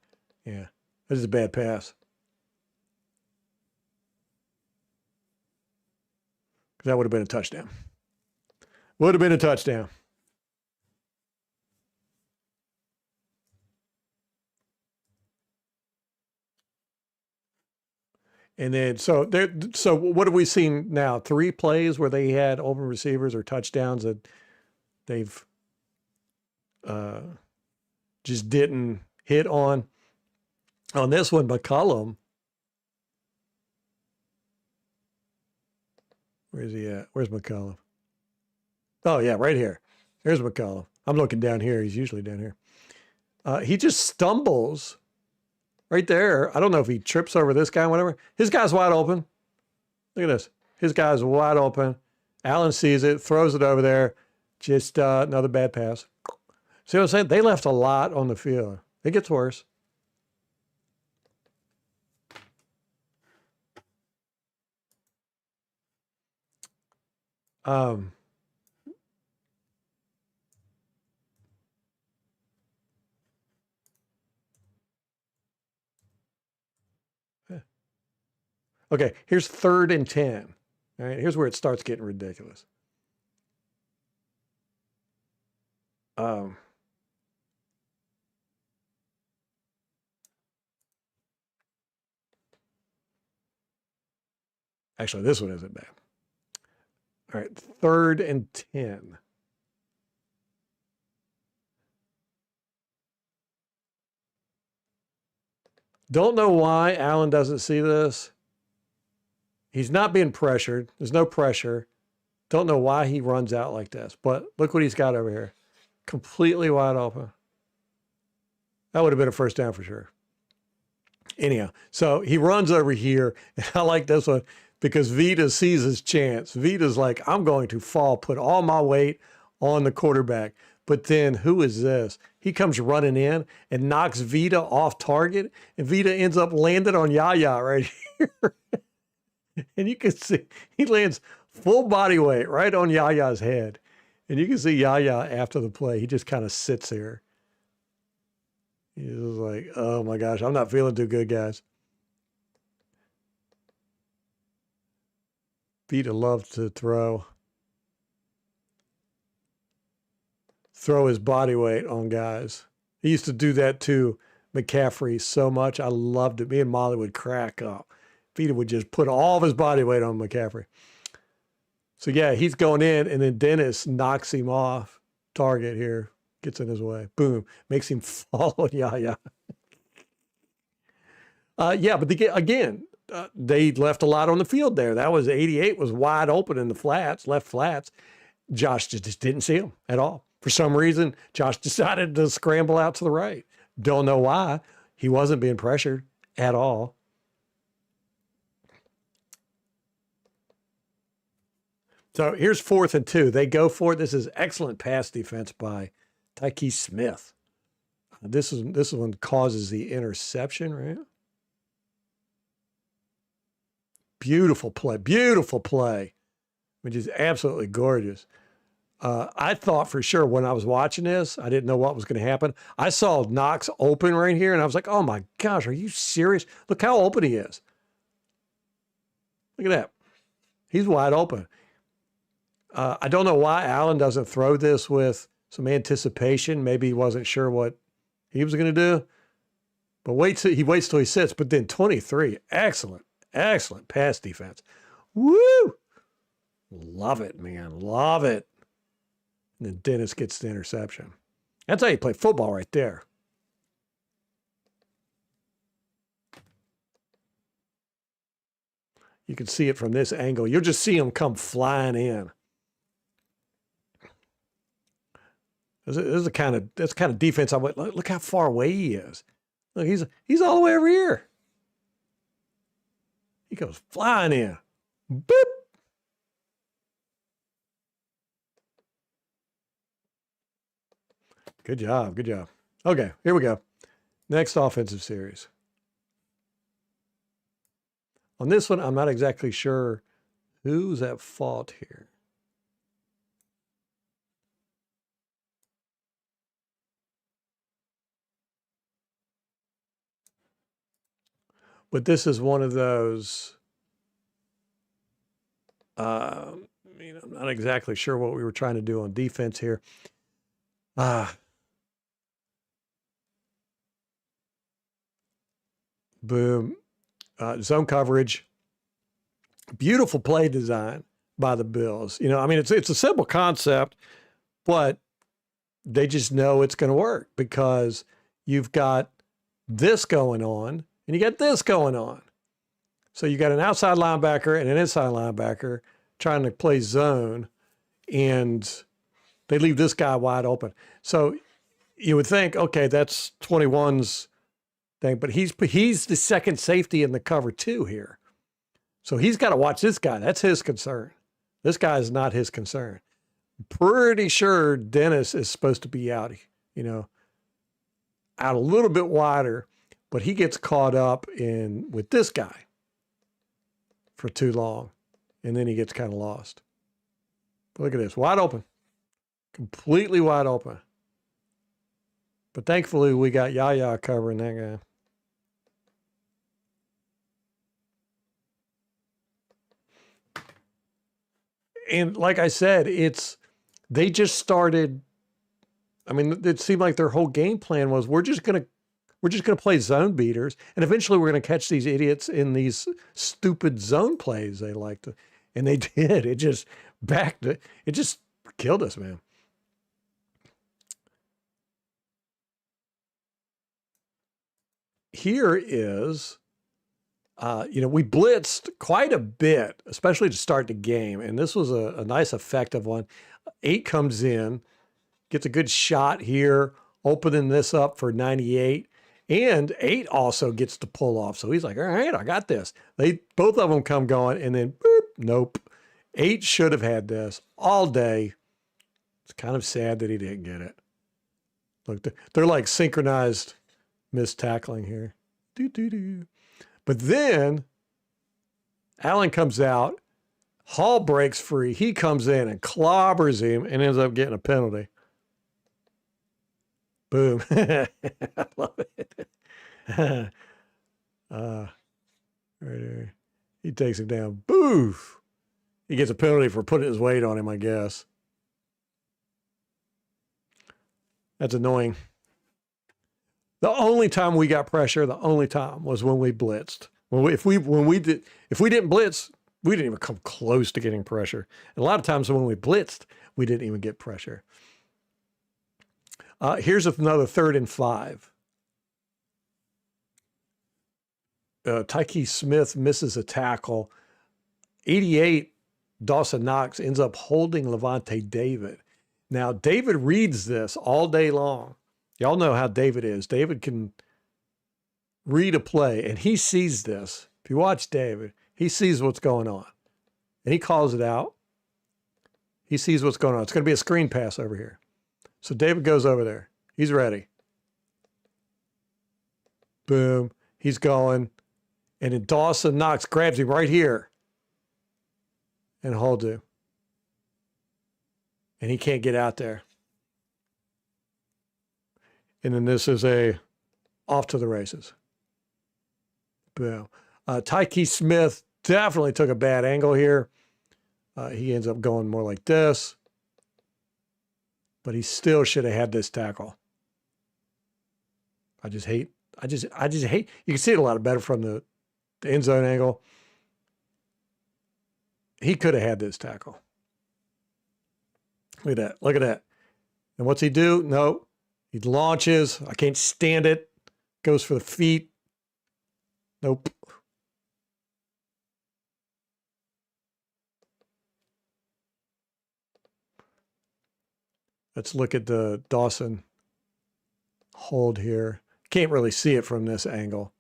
this is a bad pass. That would have been a touchdown. Would have been a touchdown. And then, so what have we seen now? 3 plays where they had open receivers or touchdowns that they've just didn't hit on. On this one, McCollum. Where's he at? Where's McCollum? Oh, yeah, right here. There's McCollum. I'm looking down here. He's usually down here. He just stumbles right there. I don't know if he trips over this guy, whatever. His guy's wide open. Look at this. His guy's wide open. Allen sees it, throws it over there. Just another bad pass. See what I'm saying? They left a lot on the field. It gets worse. Um, okay, here's 3rd and 10. All right, here's where it starts getting ridiculous. Actually, this one isn't bad. All right, 3rd and 10. Don't know why Allen doesn't see this. He's not being pressured. There's no pressure. Don't know why he runs out like this. But look what he's got over here. Completely wide open. That would have been a first down for sure. Anyhow, so he runs over here. And I like this one because Vita sees his chance. Vita's like, I'm going to fall, put all my weight on the quarterback. But then who is this? He comes running in and knocks Vita off target. And Vita ends up landing on Yaya right here. And you can see he lands full body weight right on Yaya's head. And you can see Yaya after the play. He just kind of sits there. He's just like, oh my gosh, I'm not feeling too good, guys. Vita loves to throw his body weight on guys. He used to do that to McCaffrey so much. I loved it. Me and Molly would crack up. Vita would just put all of his body weight on McCaffrey. So yeah, he's going in, and then Dennis knocks him off target here, gets in his way. Boom, makes him fall on Yaya. Yeah, but they left a lot on the field there. That was 88 was wide open in the flats, left flats. Josh just didn't see him at all. For some reason, Josh decided to scramble out to the right. Don't know why. He wasn't being pressured at all. So here's 4th and 2. They go for it. This is excellent pass defense by Tyke Smith. This one causes the interception, right? Beautiful play, which is absolutely gorgeous. I thought for sure when I was watching this, I didn't know what was going to happen. I saw Knox open right here, and I was like, oh my gosh, are you serious? Look how open he is. Look at that. He's wide open. I don't know why Allen doesn't throw this with some anticipation. Maybe he wasn't sure what he was going to do. But he waits till he sits. But then 23, excellent pass defense. Woo! Love it, man. Love it. And then Dennis gets the interception. That's how you play football right there. You can see it from this angle. You'll just see him come flying in. This is the kind of defense I went. Look how far away he is. Look, he's all the way over here. He goes flying in. Boop. Good job. Okay, here we go. Next offensive series. On this one, I'm not exactly sure who's at fault here. But this is one of those, I'm not exactly sure what we were trying to do on defense here. Boom. Zone coverage. Beautiful play design by the Bills. It's a simple concept, but they just know it's going to work because you've got this going on and you got this going on. So you got an outside linebacker and an inside linebacker trying to play zone, and they leave this guy wide open. So you would think, okay, that's 21's thing, but he's the second safety in the cover too here. So he's got to watch this guy. That's his concern. This guy is not his concern. Pretty sure Dennis is supposed to be out you know, out a little bit wider, but he gets caught up in with this guy for too long, and then he gets kind of lost. But look at this, wide open, completely wide open. But thankfully, we got Yaya covering that guy. And like I said, they just started. I mean, it seemed like their whole game plan was we're just gonna play zone beaters, and eventually we're gonna catch these idiots in these stupid zone plays they like to, and they did. It just it just killed us, man. Here is, we blitzed quite a bit, especially to start the game, and this was a nice effective one. 8 comes in, gets a good shot here, opening this up for 98. And 8 also gets to pull off. So he's like, all right, I got this. Both of them come going, and then boop, nope. 8 should have had this all day. It's kind of sad that he didn't get it. Look, they're like synchronized missed tackling here. But then Allen comes out. Hall breaks free. He comes in and clobbers him and ends up getting a penalty. Boom. I love it. Right there. He takes him down. Boof. He gets a penalty for putting his weight on him, I guess. That's annoying. The only time we got pressure, the only time was when we blitzed. If we didn't blitz, we didn't even come close to getting pressure. And a lot of times when we blitzed, we didn't even get pressure. Here's another 3rd and 5. Tyke Smith misses a tackle. 88, Dawson Knox ends up holding Levante David. Now, David reads this all day long. Y'all know how David is. David can read a play, and he sees this. If you watch David, he sees what's going on, and he calls it out. He sees what's going on. It's going to be a screen pass over here. So David goes over there. He's ready. Boom. He's going. And then Dawson Knox grabs him right here and holds him. And he can't get out there. And then this is off to the races. Boom. Tyke Smith definitely took a bad angle here. He ends up going more like this. But he still should have had this tackle. I just hate. You can see it a lot better from the end zone angle. He could have had this tackle. Look at that. Look at that. And what's he do? No. He launches. I can't stand it. Goes for the feet. Nope. Let's look at the Dawson hold here. Can't really see it from this angle.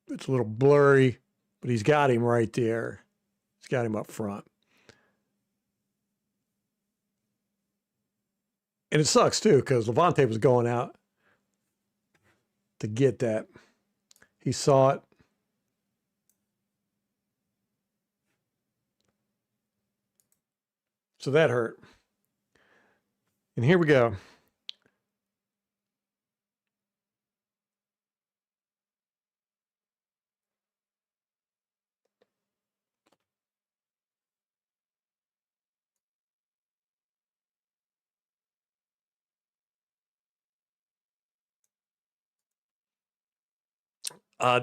It's a little blurry, but he's got him right there. He's got him up front. And it sucks too, because Levante was going out to get that. He saw it. So that hurt. And here we go.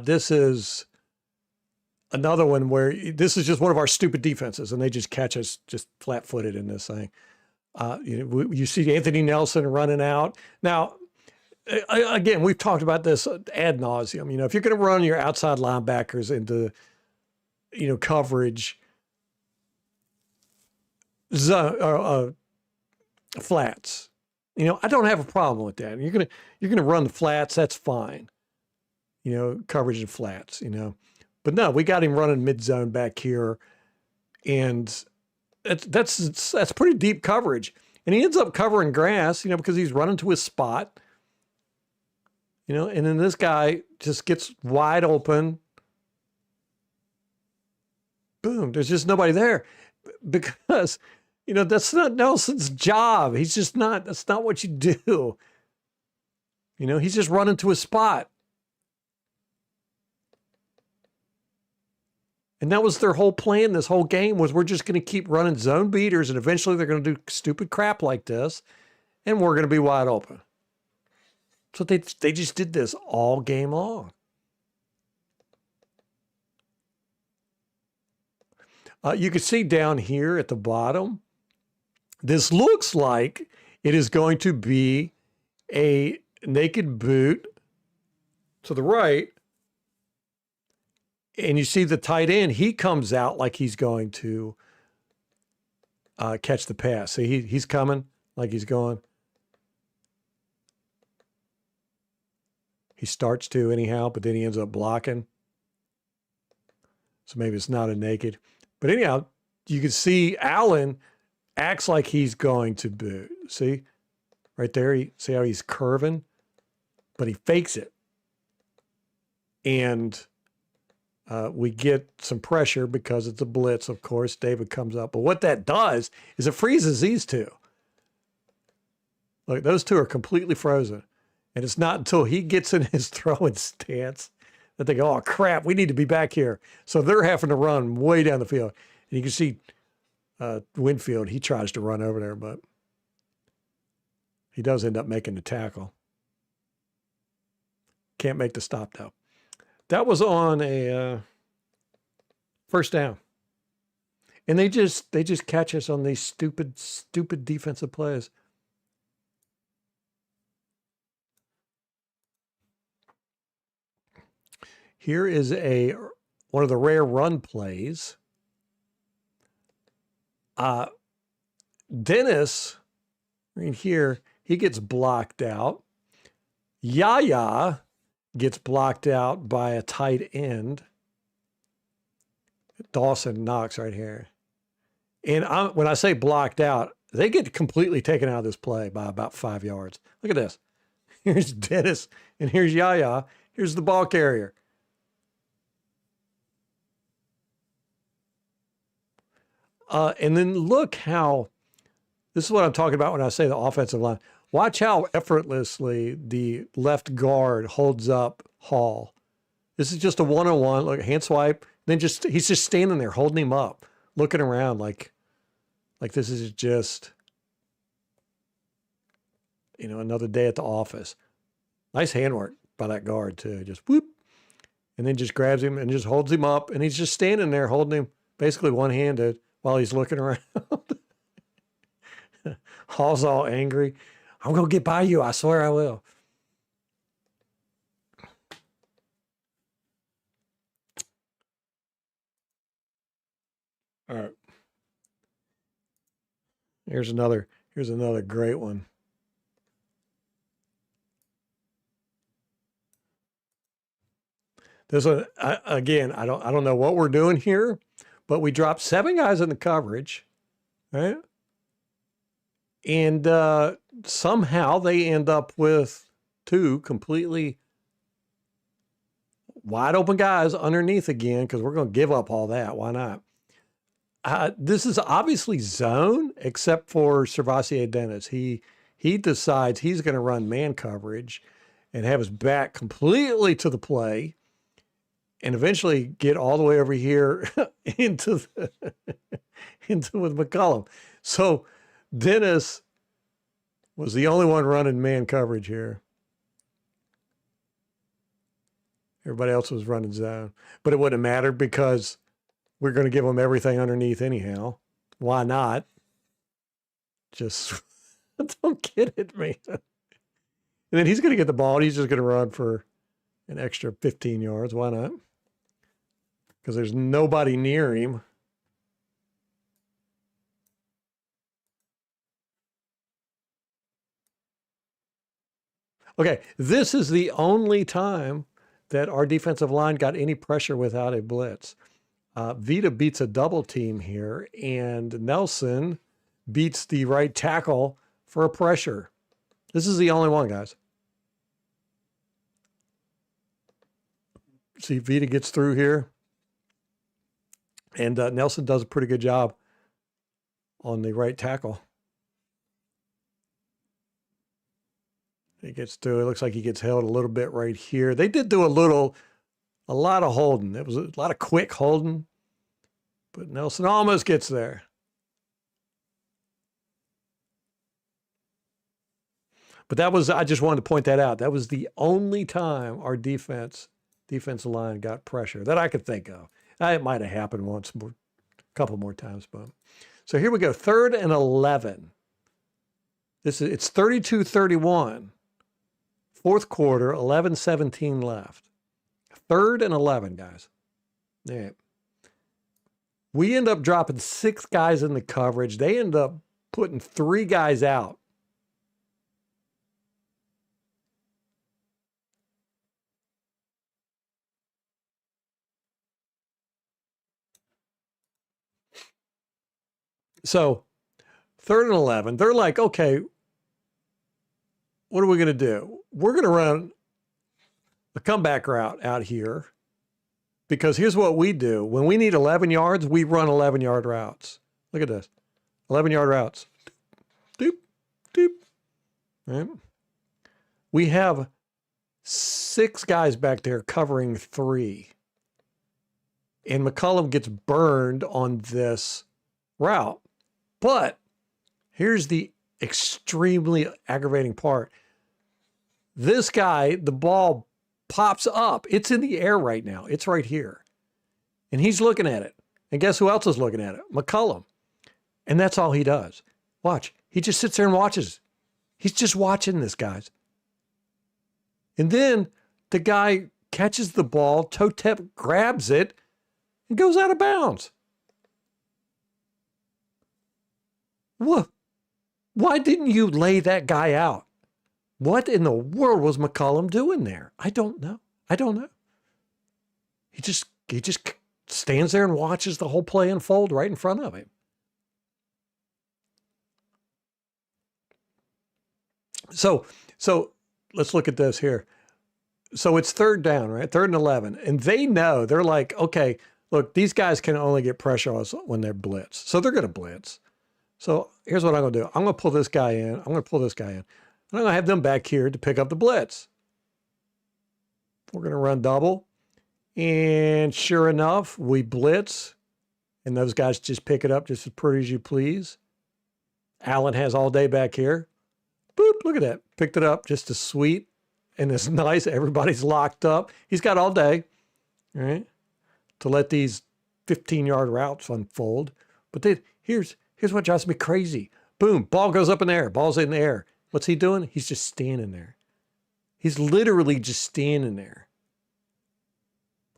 This is another one where this is just one of our stupid defenses, and they just catch us just flat-footed in this thing. You see Anthony Nelson running out. Now, again, we've talked about this ad nauseum. If you're going to run your outside linebackers into, coverage, flats. I don't have a problem with that. You're gonna run the flats. That's fine. Coverage and flats. But no, we got him running mid zone back here, and that's pretty deep coverage. And he ends up covering grass, because he's running to his spot, and then this guy just gets wide open. Boom. There's just nobody there because, that's not Nelson's job. That's not what you do. He's just running to his spot. And that was their whole plan. This whole game was we're just going to keep running zone beaters, and eventually they're going to do stupid crap like this, and we're going to be wide open. So they just did this all game long. You can see down here at the bottom, this looks like it is going to be a naked boot to the right. And you see the tight end, he comes out like he's going to catch the pass. See, he's coming like he's going. He starts to anyhow, but then he ends up blocking. So maybe it's not a naked. But anyhow, you can see Allen acts like he's going to boot. See? Right there, see how he's curving? But he fakes it. And we get some pressure because it's a blitz, of course. David comes up. But what that does is it freezes these two. Look, those two are completely frozen. And it's not until he gets in his throwing stance that they go, oh, crap, we need to be back here. So they're having to run way down the field. And you can see Winfield, he tries to run over there, but he does end up making the tackle. Can't make the stop, though. That was on a first down. And they just catch us on these stupid defensive plays. Here is one of the rare run plays. Dennis, right here, he gets blocked out. Yaya gets blocked out by a tight end. Dawson Knox right here. And when I say blocked out, they get completely taken out of this play by about 5 yards. Look at this. Here's Dennis, and here's Yaya. Here's the ball carrier. And then look how, this is what I'm talking about when I say the offensive line. Watch how effortlessly the left guard holds up Hall. This is just a one-on-one, look, hand swipe. Then he's just standing there holding him up, looking around like this is just, another day at the office. Nice handwork by that guard too. Just whoop. And then just grabs him and just holds him up. And he's just standing there holding him basically one-handed while he's looking around. Hall's all angry. I'm going to get by you. I swear I will. All right. Here's another great one. This one, again, I don't know what we're doing here, but we dropped 7 guys in the coverage, right? And somehow they end up with 2 completely wide open guys underneath again, because we're going to give up all that. Why not? This is obviously zone, except for Servassier Dennis. He decides he's going to run man coverage and have his back completely to the play and eventually get all the way over here into with McCollum. So Dennis was the only one running man coverage here. Everybody else was running zone. But it wouldn't have mattered because we're going to give them everything underneath anyhow. Why not? Just don't get it, man. And then he's going to get the ball. And he's just going to run for an extra 15 yards. Why not? Because there's nobody near him. Okay, this is the only time that our defensive line got any pressure without a blitz. Vita beats a double team here, and Nelson beats the right tackle for a pressure. This is the only one, guys. See, Vita gets through here, and Nelson does a pretty good job on the right tackle. He gets through. It looks like he gets held a little bit right here. They did do a lot of holding. It was a lot of quick holding, but Nelson almost gets there. But that was, I just wanted to point that out. That was the only time our defensive line got pressure that I could think of. It might have happened once, a couple more times, but. So here we go, 3rd and 11. It's 32-31. Fourth quarter, 11-17 left. 3rd and 11, guys. Yeah. We end up dropping 6 guys in the coverage. They end up putting 3 guys out. So 3rd and 11, they're like, okay, what are we going to do? We're going to run a comeback route out here, because here's what we do. When we need 11 yards, we run 11-yard routes. Look at this. 11-yard routes. Doop, doop. Right? We have 6 guys back there covering 3. And McCollum gets burned on this route. But here's the extremely aggravating part. This guy, the ball pops up. It's in the air right now. It's right here. And he's looking at it. And guess who else is looking at it? McCollum. And that's all he does. Watch. He just sits there and watches. He's just watching this, guys. And then the guy catches the ball, toe tap grabs it, and goes out of bounds. What? Why didn't you lay that guy out? What in the world was McCollum doing there? I don't know. He just stands there and watches the whole play unfold right in front of him. So let's look at this here. So it's 3rd down, right? 3rd and 11. And they know, they're like, okay, look, these guys can only get pressure on us when they're blitz. So they're going to blitz. So here's what I'm going to do. I'm going to pull this guy in. I'm going to pull this guy in. And I'm going to have them back here to pick up the blitz. We're going to run double. And sure enough, we blitz. And those guys just pick it up just as pretty as you please. Allen has all day back here. Boop, look at that. Picked it up just as sweet and as nice. Everybody's locked up. He's got all day, right, to let these 15-yard routes unfold. But then here's what drives me crazy. Boom, ball goes up in the air. Ball's in the air. What's he doing? He's just standing there. He's literally just standing there.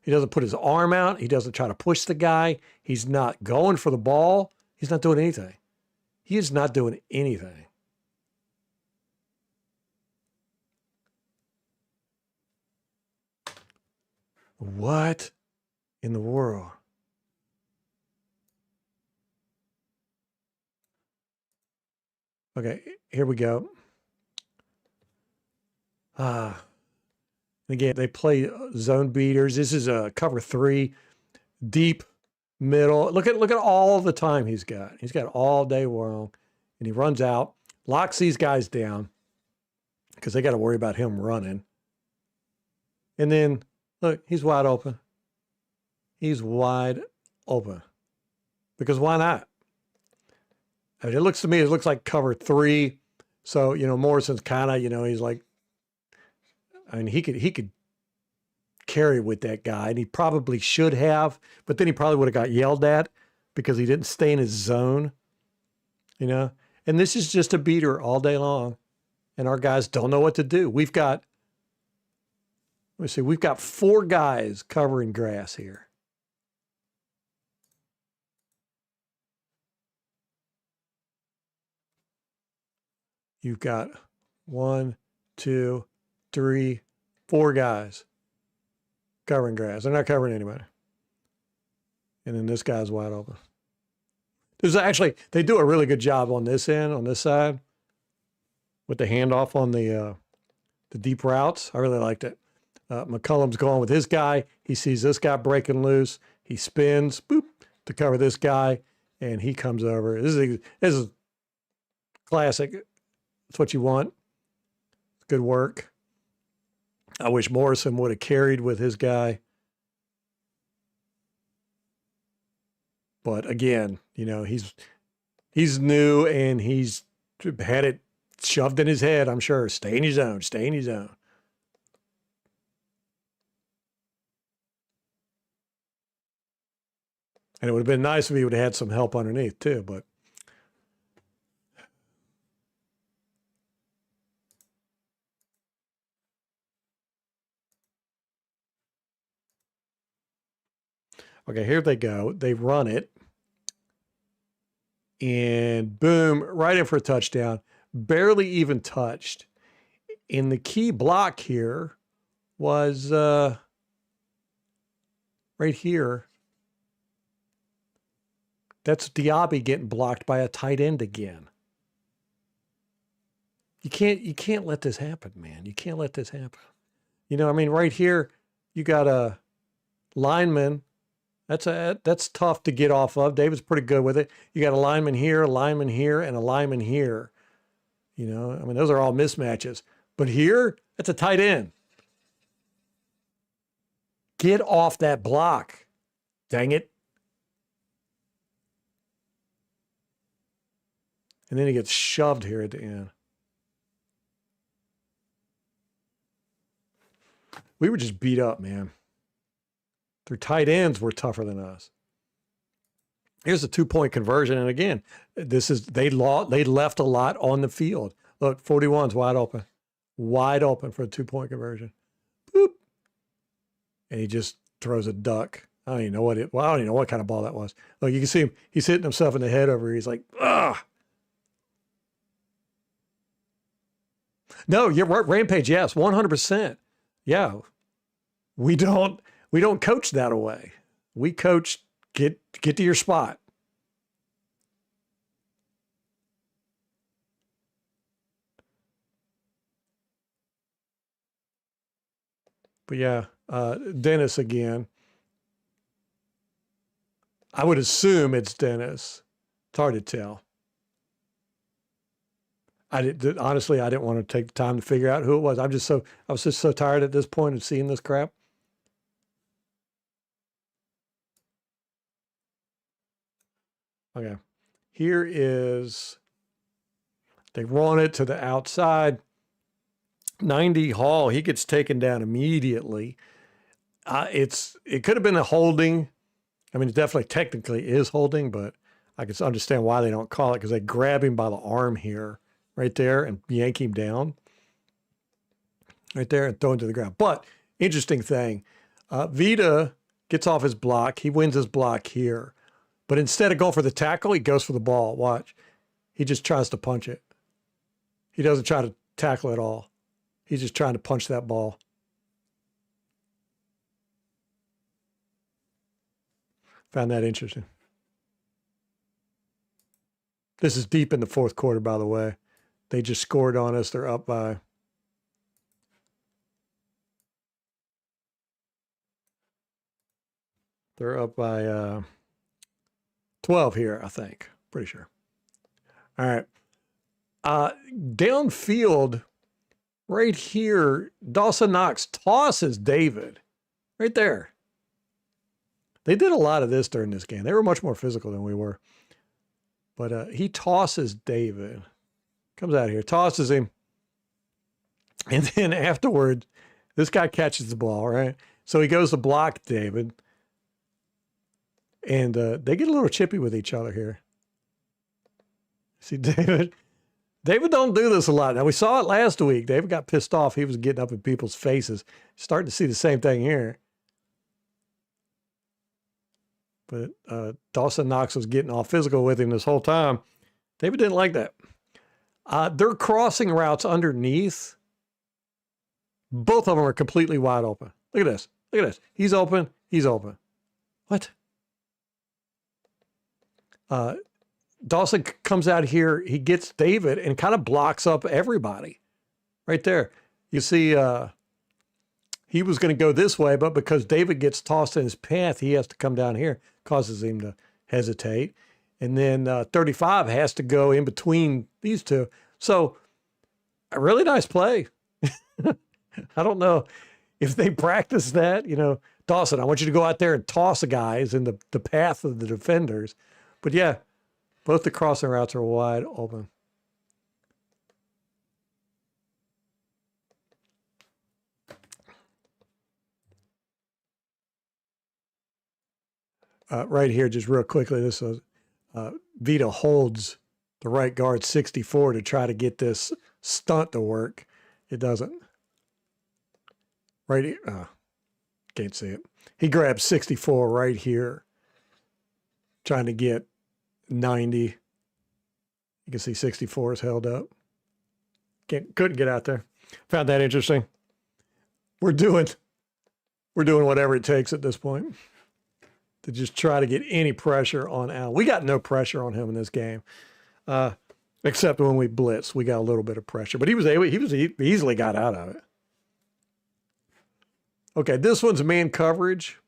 He doesn't put his arm out. He doesn't try to push the guy. He's not going for the ball. He's not doing anything. He is not doing anything. What in the world? Okay, here we go. Again, they play zone beaters. This is a cover 3, deep middle. Look at all the time he's got. He's got all day long, and he runs out, locks these guys down because they got to worry about him running. And then look, he's wide open. He's wide open because why not? I mean, it looks to me, it looks like cover 3. So, Morrison's kind of, he's like, I mean, he could carry with that guy, and he probably should have, but then he probably would have got yelled at because he didn't stay in his zone, And this is just a beater all day long, and our guys don't know what to do. We've got 4 guys covering grass here. You've got 1, 2, 3, 4 guys covering grass. They're not covering anybody. And then this guy's wide open. There's actually, they do a really good job on this end, on this side, with the handoff on the deep routes. I really liked it. McCullum's going with his guy. He sees this guy breaking loose. He spins, boop, to cover this guy, and he comes over. This is classic. That's what you want. Good work. I wish Morrison would have carried with his guy. But again, you know, he's new and he's had it shoved in his head, I'm sure. Stay in your zone, stay in your zone. And it would have been nice if he would have had some help underneath too, but okay, here they go. They run it. And boom, right in for a touchdown. Barely even touched. And the key block here was right here. That's Diaby getting blocked by a tight end again. You can't let this happen, man. You can't let this happen. You know, I mean, right here, you got a lineman. That's tough to get off of. David's pretty good with it. You got a lineman here, and a lineman here. You know, I mean, those are all mismatches. But here, that's a tight end. Get off that block. Dang it. And then he gets shoved here at the end. We were just beat up, man. Their tight ends were tougher than us. Here's a 2-point conversion. And again, they left a lot on the field. Look, 41's wide open. Wide open for a 2-point conversion. Boop. And he just throws a duck. I don't even know I don't even know what kind of ball that was. Look, you can see him. He's hitting himself in the head over here. He's like, ah. No, you're right. Rampage, yes, 100%. Yeah. We don't coach that away. We coach get to your spot. But yeah, Dennis again. I would assume it's Dennis. It's hard to tell. Honestly, I didn't want to take the time to figure out who it was. I was just so tired at this point of seeing this crap. Okay. Here is, they run it to the outside. 90 Hall, he gets taken down immediately. It could have been a holding. I mean, it definitely technically is holding, but I can understand why they don't call it, because they grab him by the arm here, right there, and yank him down right there and throw him to the ground. But interesting thing, Vita gets off his block. He wins his block here. But instead of going for the tackle, he goes for the ball. Watch. He just tries to punch it. He doesn't try to tackle at all. He's just trying to punch that ball. Found that interesting. This is deep in the fourth quarter, by the way. They just scored on us. They're up by 12 here, I think. Pretty sure. All right. Downfield, right here, Dawson Knox tosses David. Right there. They did a lot of this during this game. They were much more physical than we were. But he tosses David. Comes out here, tosses him. And then afterward, this guy catches the ball, right? So he goes to block David. And they get a little chippy with each other here. See, David don't do this a lot. Now, we saw it last week. David got pissed off. He was getting up in people's faces. Starting to see the same thing here. But Dawson Knox was getting all physical with him this whole time. David didn't like that. They're crossing routes underneath. Both of them are completely wide open. Look at this. Look at this. He's open. He's open. What? Dawson comes out here. He gets David and kind of blocks up everybody right there. You see, he was going to go this way, but because David gets tossed in his path, he has to come down here, causes him to hesitate. And then 35 has to go in between these two. So a really nice play. I don't know if they practice that, Dawson, I want you to go out there and toss the guys in the path of the defenders. But yeah, both the crossing routes are wide open. Right here, just real quickly, this is Vita holds the right guard 64 to try to get this stunt to work. It doesn't. Right here, can't see it. He grabs 64 right here, trying to get 90. You can see 64 is held up. Couldn't get out there. Found that interesting. We're doing whatever it takes at this point to just try to get any pressure on Allen. We got no pressure on him in this game, except when we blitz. We got a little bit of pressure, but he easily got out of it. Okay, this one's man coverage,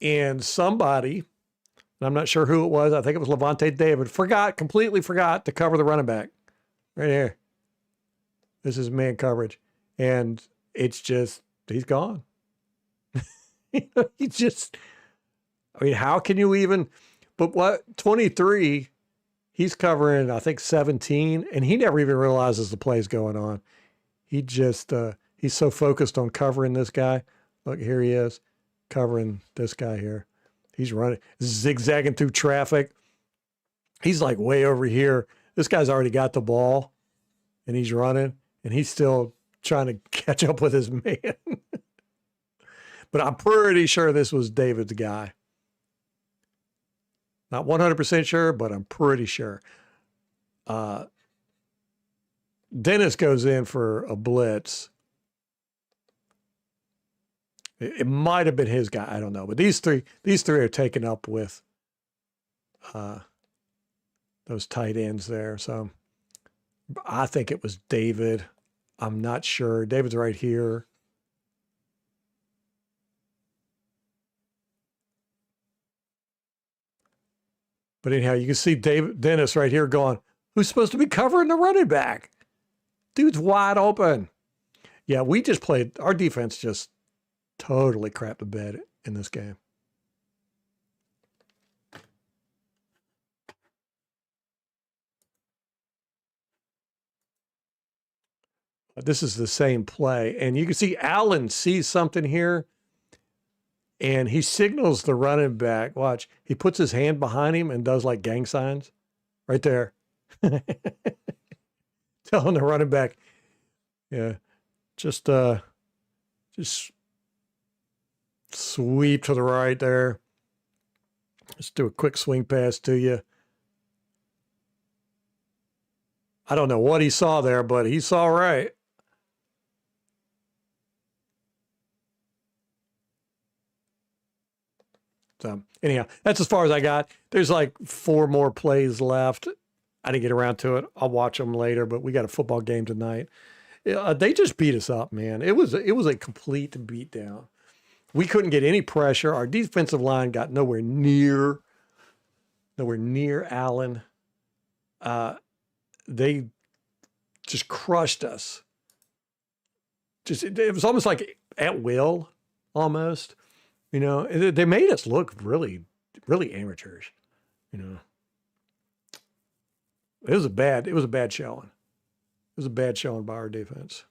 and somebody, and I'm not sure who it was. I think it was Levante David. Completely forgot to cover the running back right here. This is man coverage, and it's just he's gone. He's just, how can you even, but what, 23, he's covering, I think 17, and he never even realizes the play's going on. He just, he's so focused on covering this guy. Look, here he is covering this guy here. He's running, zigzagging through traffic. He's like way over here. This guy's already got the ball and he's running and he's still trying to catch up with his man. But I'm pretty sure this was David's guy. Not 100% sure, but I'm pretty sure. Dennis goes in for a blitz. It might have been his guy. I don't know. But these three are taken up with those tight ends there. So I think it was David. I'm not sure. David's right here. But anyhow, you can see Dennis right here going, who's supposed to be covering the running back? Dude's wide open. Yeah, we just played, our defense just totally crapped the bed in this game. This is the same play. And you can see Allen sees something here. And he signals the running back. Watch. He puts his hand behind him and does like gang signs. Right there. Telling the running back, yeah, just sweep to the right there. Just do a quick swing pass to you. I don't know what he saw there, but he saw right. So anyhow, that's as far as I got. There's like 4 more plays left. I didn't get around to it. I'll watch them later, but we got a football game tonight. They just beat us up, man. It was a complete beatdown. We couldn't get any pressure. Our defensive line got nowhere near Allen. They just crushed us. It was almost like at will, almost. They made us look really, really amateurish. It was a bad showing. It was a bad showing by our defense.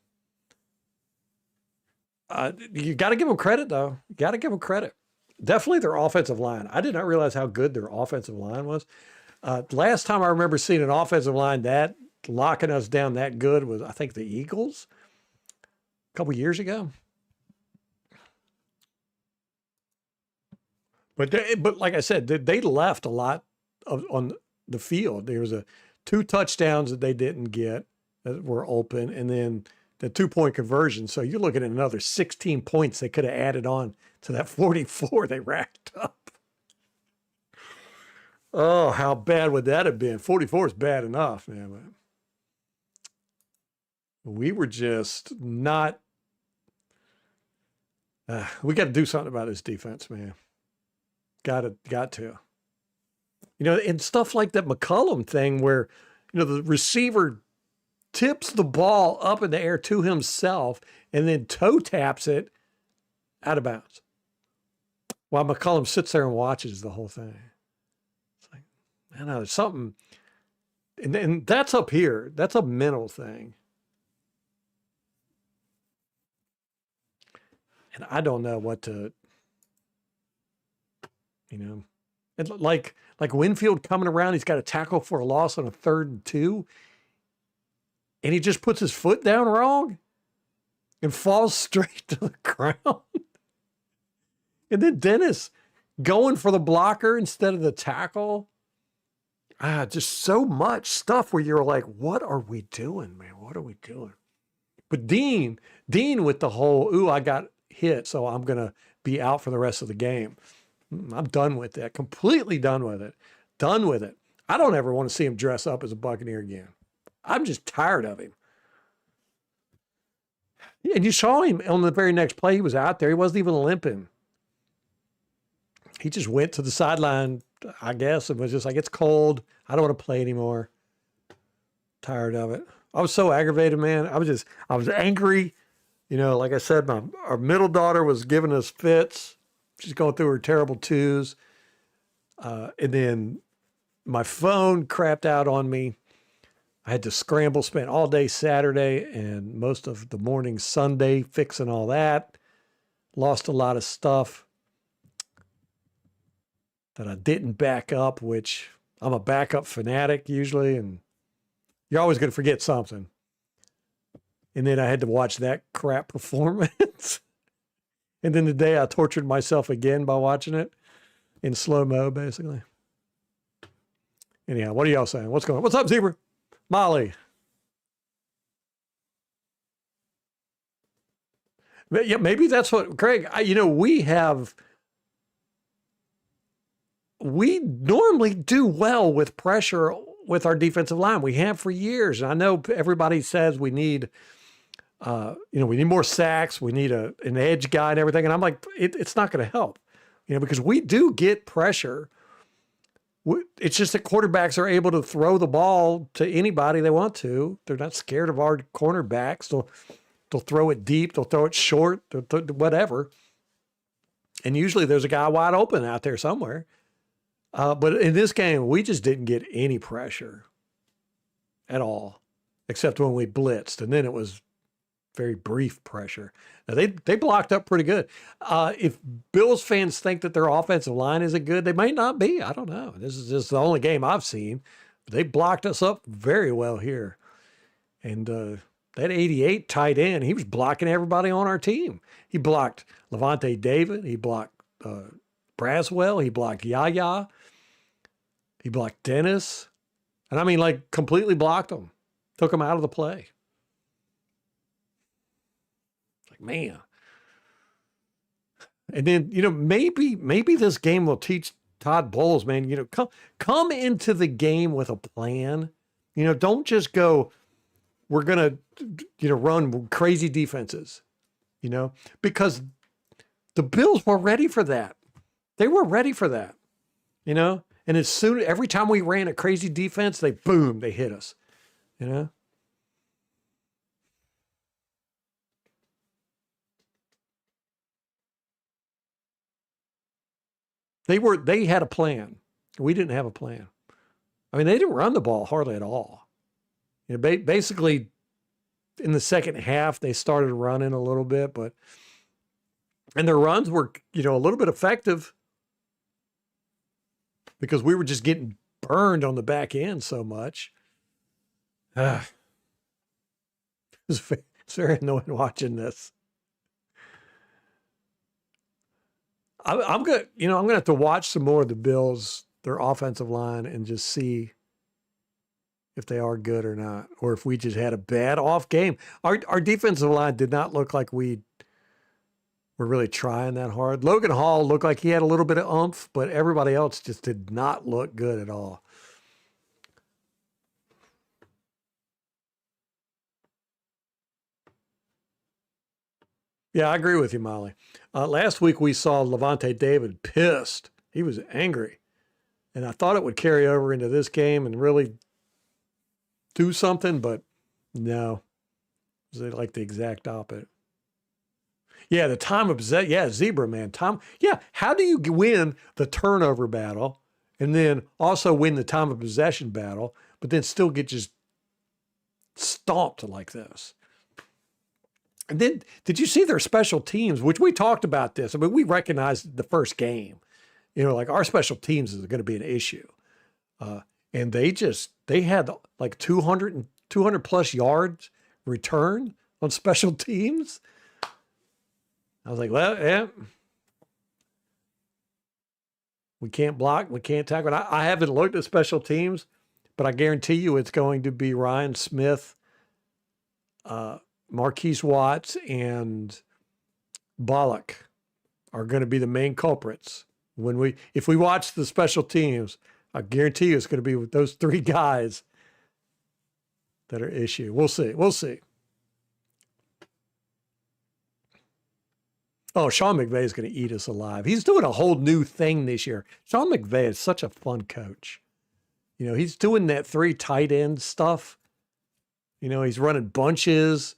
You got to give them credit, though. You got to give them credit. Definitely their offensive line. I did not realize how good their offensive line was. Last time I remember seeing an offensive line that locking us down that good was, I think, the Eagles a couple years ago. But like I said, they left a lot on the field. There was 2 touchdowns that they didn't get that were open, and then the 2-point conversion. So you're looking at another 16 points they could have added on to that 44 they racked up. Oh, how bad would that have been? 44 is bad enough, man. But we were just not. We got to do something about this defense, man. Got to. And stuff like that McCollum thing where, the receiver tips the ball up in the air to himself and then toe taps it out of bounds while McCollum sits there and watches the whole thing. It's like, I know there's something, and that's up here. That's a mental thing. And I don't know what to, and like Winfield coming around, he's got a tackle for a loss on a 3rd and 2, and he just puts his foot down wrong and falls straight to the ground. And then Dennis going for the blocker instead of the tackle. Just so much stuff where you're like, what are we doing, man? What are we doing? But Dean with the whole, I got hit, so I'm going to be out for the rest of the game. I'm done with that. Completely done with it. Done with it. I don't ever want to see him dress up as a Buccaneer again. I'm just tired of him. And you saw him on the very next play. He was out there. He wasn't even limping. He just went to the sideline, I guess, and was just like, it's cold. I don't want to play anymore. Tired of it. I was so aggravated, man. I was angry. Like I said, our middle daughter was giving us fits. She's going through her terrible twos. And then my phone crapped out on me. I had to scramble, spent all day Saturday and most of the morning Sunday fixing all that. Lost a lot of stuff that I didn't back up, which I'm a backup fanatic usually, and you're always going to forget something. And then I had to watch that crap performance. And then today I tortured myself again by watching it in slow-mo, basically. Anyhow, what are y'all saying? What's going on? What's up, Zebra? Molly. Yeah, maybe that's what, Craig, we normally do well with pressure with our defensive line. We have for years. And I know everybody says we need, we need more sacks. We need an edge guy and everything. And I'm like, it's not going to help, because we do get pressure. It's just that quarterbacks are able to throw the ball to anybody they want to. They're not scared of our cornerbacks. They'll throw it deep. They'll throw it short, whatever. And usually there's a guy wide open out there somewhere. But in this game, we just didn't get any pressure at all, except when we blitzed. And then it was very brief pressure. Now, they blocked up pretty good. If Bills fans think that their offensive line isn't good, they might not be. I don't know. This is just the only game I've seen. But they blocked us up very well here. And that 88 tight end, he was blocking everybody on our team. He blocked Levante David. He blocked Braswell. He blocked Yaya. He blocked Dennis. And I mean, like, completely blocked them. Took them out of the play. Like, man. And then, maybe this game will teach Todd Bowles, man, come into the game with a plan. Don't just go, we're going to, run crazy defenses, because the Bills were ready for that. They were ready for that, and every time we ran a crazy defense, they hit us, They had a plan. We didn't have a plan. I mean, they didn't run the ball hardly at all. Basically, in the second half, they started running a little bit, and their runs were, a little bit effective because we were just getting burned on the back end so much. It's very annoying watching this. I'm gonna have to watch some more of the Bills, their offensive line, and just see if they are good or not, or if we just had a bad off game. Our defensive line did not look like we were really trying that hard. Logan Hall looked like he had a little bit of oomph, but everybody else just did not look good at all. Yeah, I agree with you, Molly. Last week we saw Levante David pissed. He was angry. And I thought it would carry over into this game and really do something, but no. It was like the exact opposite. Yeah, the time of Zebra man. How do you win the turnover battle and then also win the time of possession battle, but then still get just stomped like this? And then, did you see their special teams, which we talked about this? I mean, we recognized the first game, like our special teams is going to be an issue. And they had like 200 plus yards return on special teams. I was like, well, yeah, we can't block, we can't tackle. I haven't looked at special teams, but I guarantee you it's going to be Ryan Smith, Marquise Watts, and Bollock are going to be the main culprits. If we watch the special teams, I guarantee you it's going to be with those three guys that are issue. We'll see. We'll see. Oh, Sean McVay is going to eat us alive. He's doing a whole new thing this year. Sean McVay is such a fun coach. He's doing that 3 tight end stuff. He's running bunches.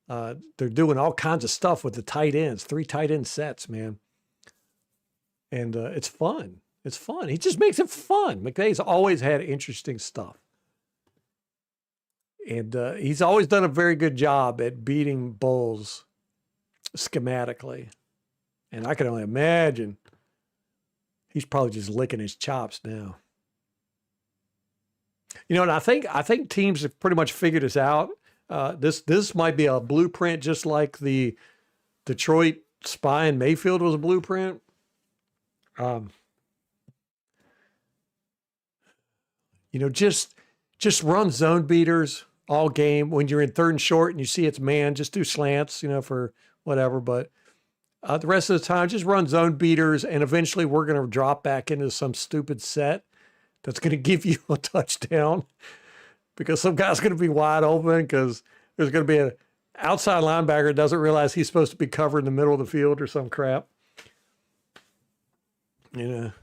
They're doing all kinds of stuff with the tight ends, 3 tight end sets, man. And it's fun. It's fun. He just makes it fun. McVay's always had interesting stuff. And he's always done a very good job at beating Bulls schematically. And I can only imagine he's probably just licking his chops now. And I think teams have pretty much figured this out. This might be a blueprint, just like the Detroit spy in Mayfield was a blueprint. Just run zone beaters all game. When you're in 3rd and short and you see it's man, just do slants, for whatever. But the rest of the time, just run zone beaters, and eventually we're going to drop back into some stupid set that's going to give you a touchdown because some guy's going to be wide open because there's going to be an outside linebacker that doesn't realize he's supposed to be covered in the middle of the field or some crap. To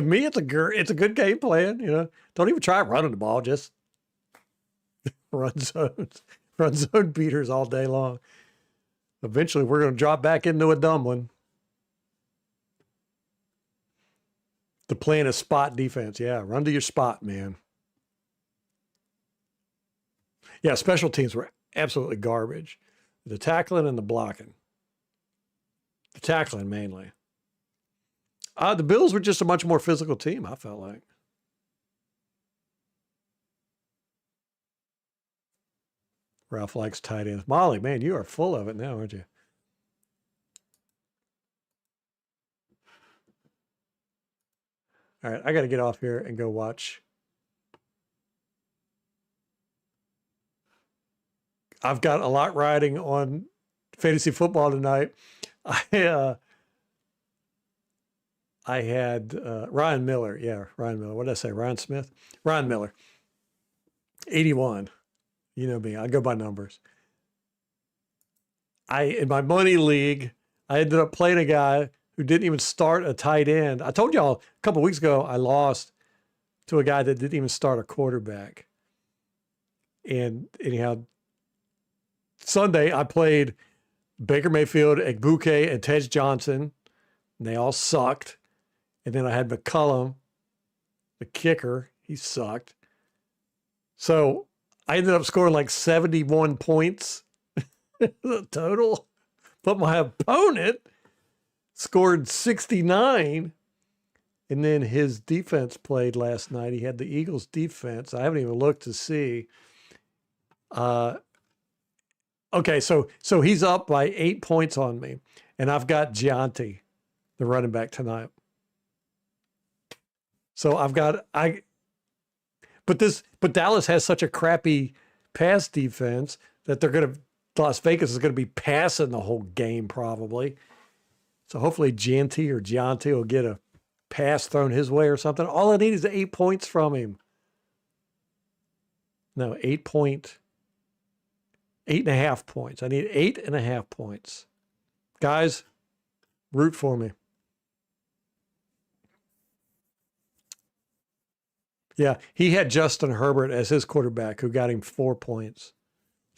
me, it's a good game plan. Don't even try running the ball. Just run zone beaters all day long. Eventually, we're going to drop back into a dumb one. The plan is spot defense. Yeah, run to your spot, man. Yeah, special teams were absolutely garbage. The tackling and the blocking. The tackling mainly. The Bills were just a much more physical team, I felt like. Ralph likes tight ends. Molly, man, you are full of it now, aren't you? All right, I got to get off here and go watch. I've got a lot riding on fantasy football tonight. I had Ryan Miller. Yeah, Ryan Miller. What did I say? Ryan Smith? Ryan Miller. 81. You know me. I go by numbers. In my money league, I ended up playing a guy who didn't even start a tight end. I told y'all a couple of weeks ago I lost to a guy that didn't even start a quarterback. And anyhow, Sunday I played Baker Mayfield, Egbuke, and Tej Johnson. And they all sucked. And then I had McCullum, the kicker. He sucked. So I ended up scoring like 71 points total. But my opponent scored 69. And then his defense played last night. He had the Eagles defense. I haven't even looked to see. Okay, so he's up by 8 points on me. And I've got Gianti, the running back, tonight. So but Dallas has such a crappy pass defense that Las Vegas is going to be passing the whole game probably. So hopefully Gianti will get a pass thrown his way or something. All I need is 8 points from him. No, 8.5 points. I need 8.5 points. Guys, root for me. Yeah, he had Justin Herbert as his quarterback who got him 4 points.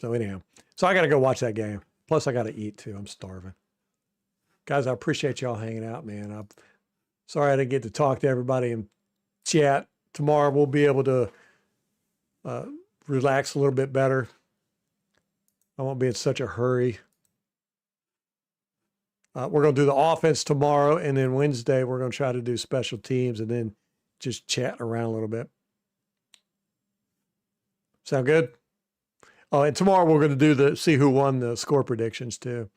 So anyhow, I got to go watch that game. Plus I got to eat too. I'm starving. Guys, I appreciate y'all hanging out, man. I'm sorry I didn't get to talk to everybody and chat. Tomorrow we'll be able to relax a little bit better. I won't be in such a hurry. We're going to do the offense tomorrow, and then Wednesday we're going to try to do special teams and then just chat around a little bit. Sound good? Oh, and tomorrow we're going to do see who won the score predictions too.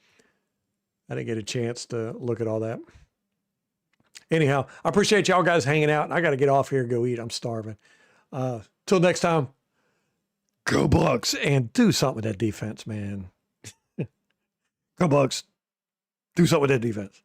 I didn't get a chance to look at all that. Anyhow, I appreciate y'all guys hanging out. I got to get off here and go eat. I'm starving. Till next time, go Bucks and do something with that defense, man. Go Bucks. Do something with that defense.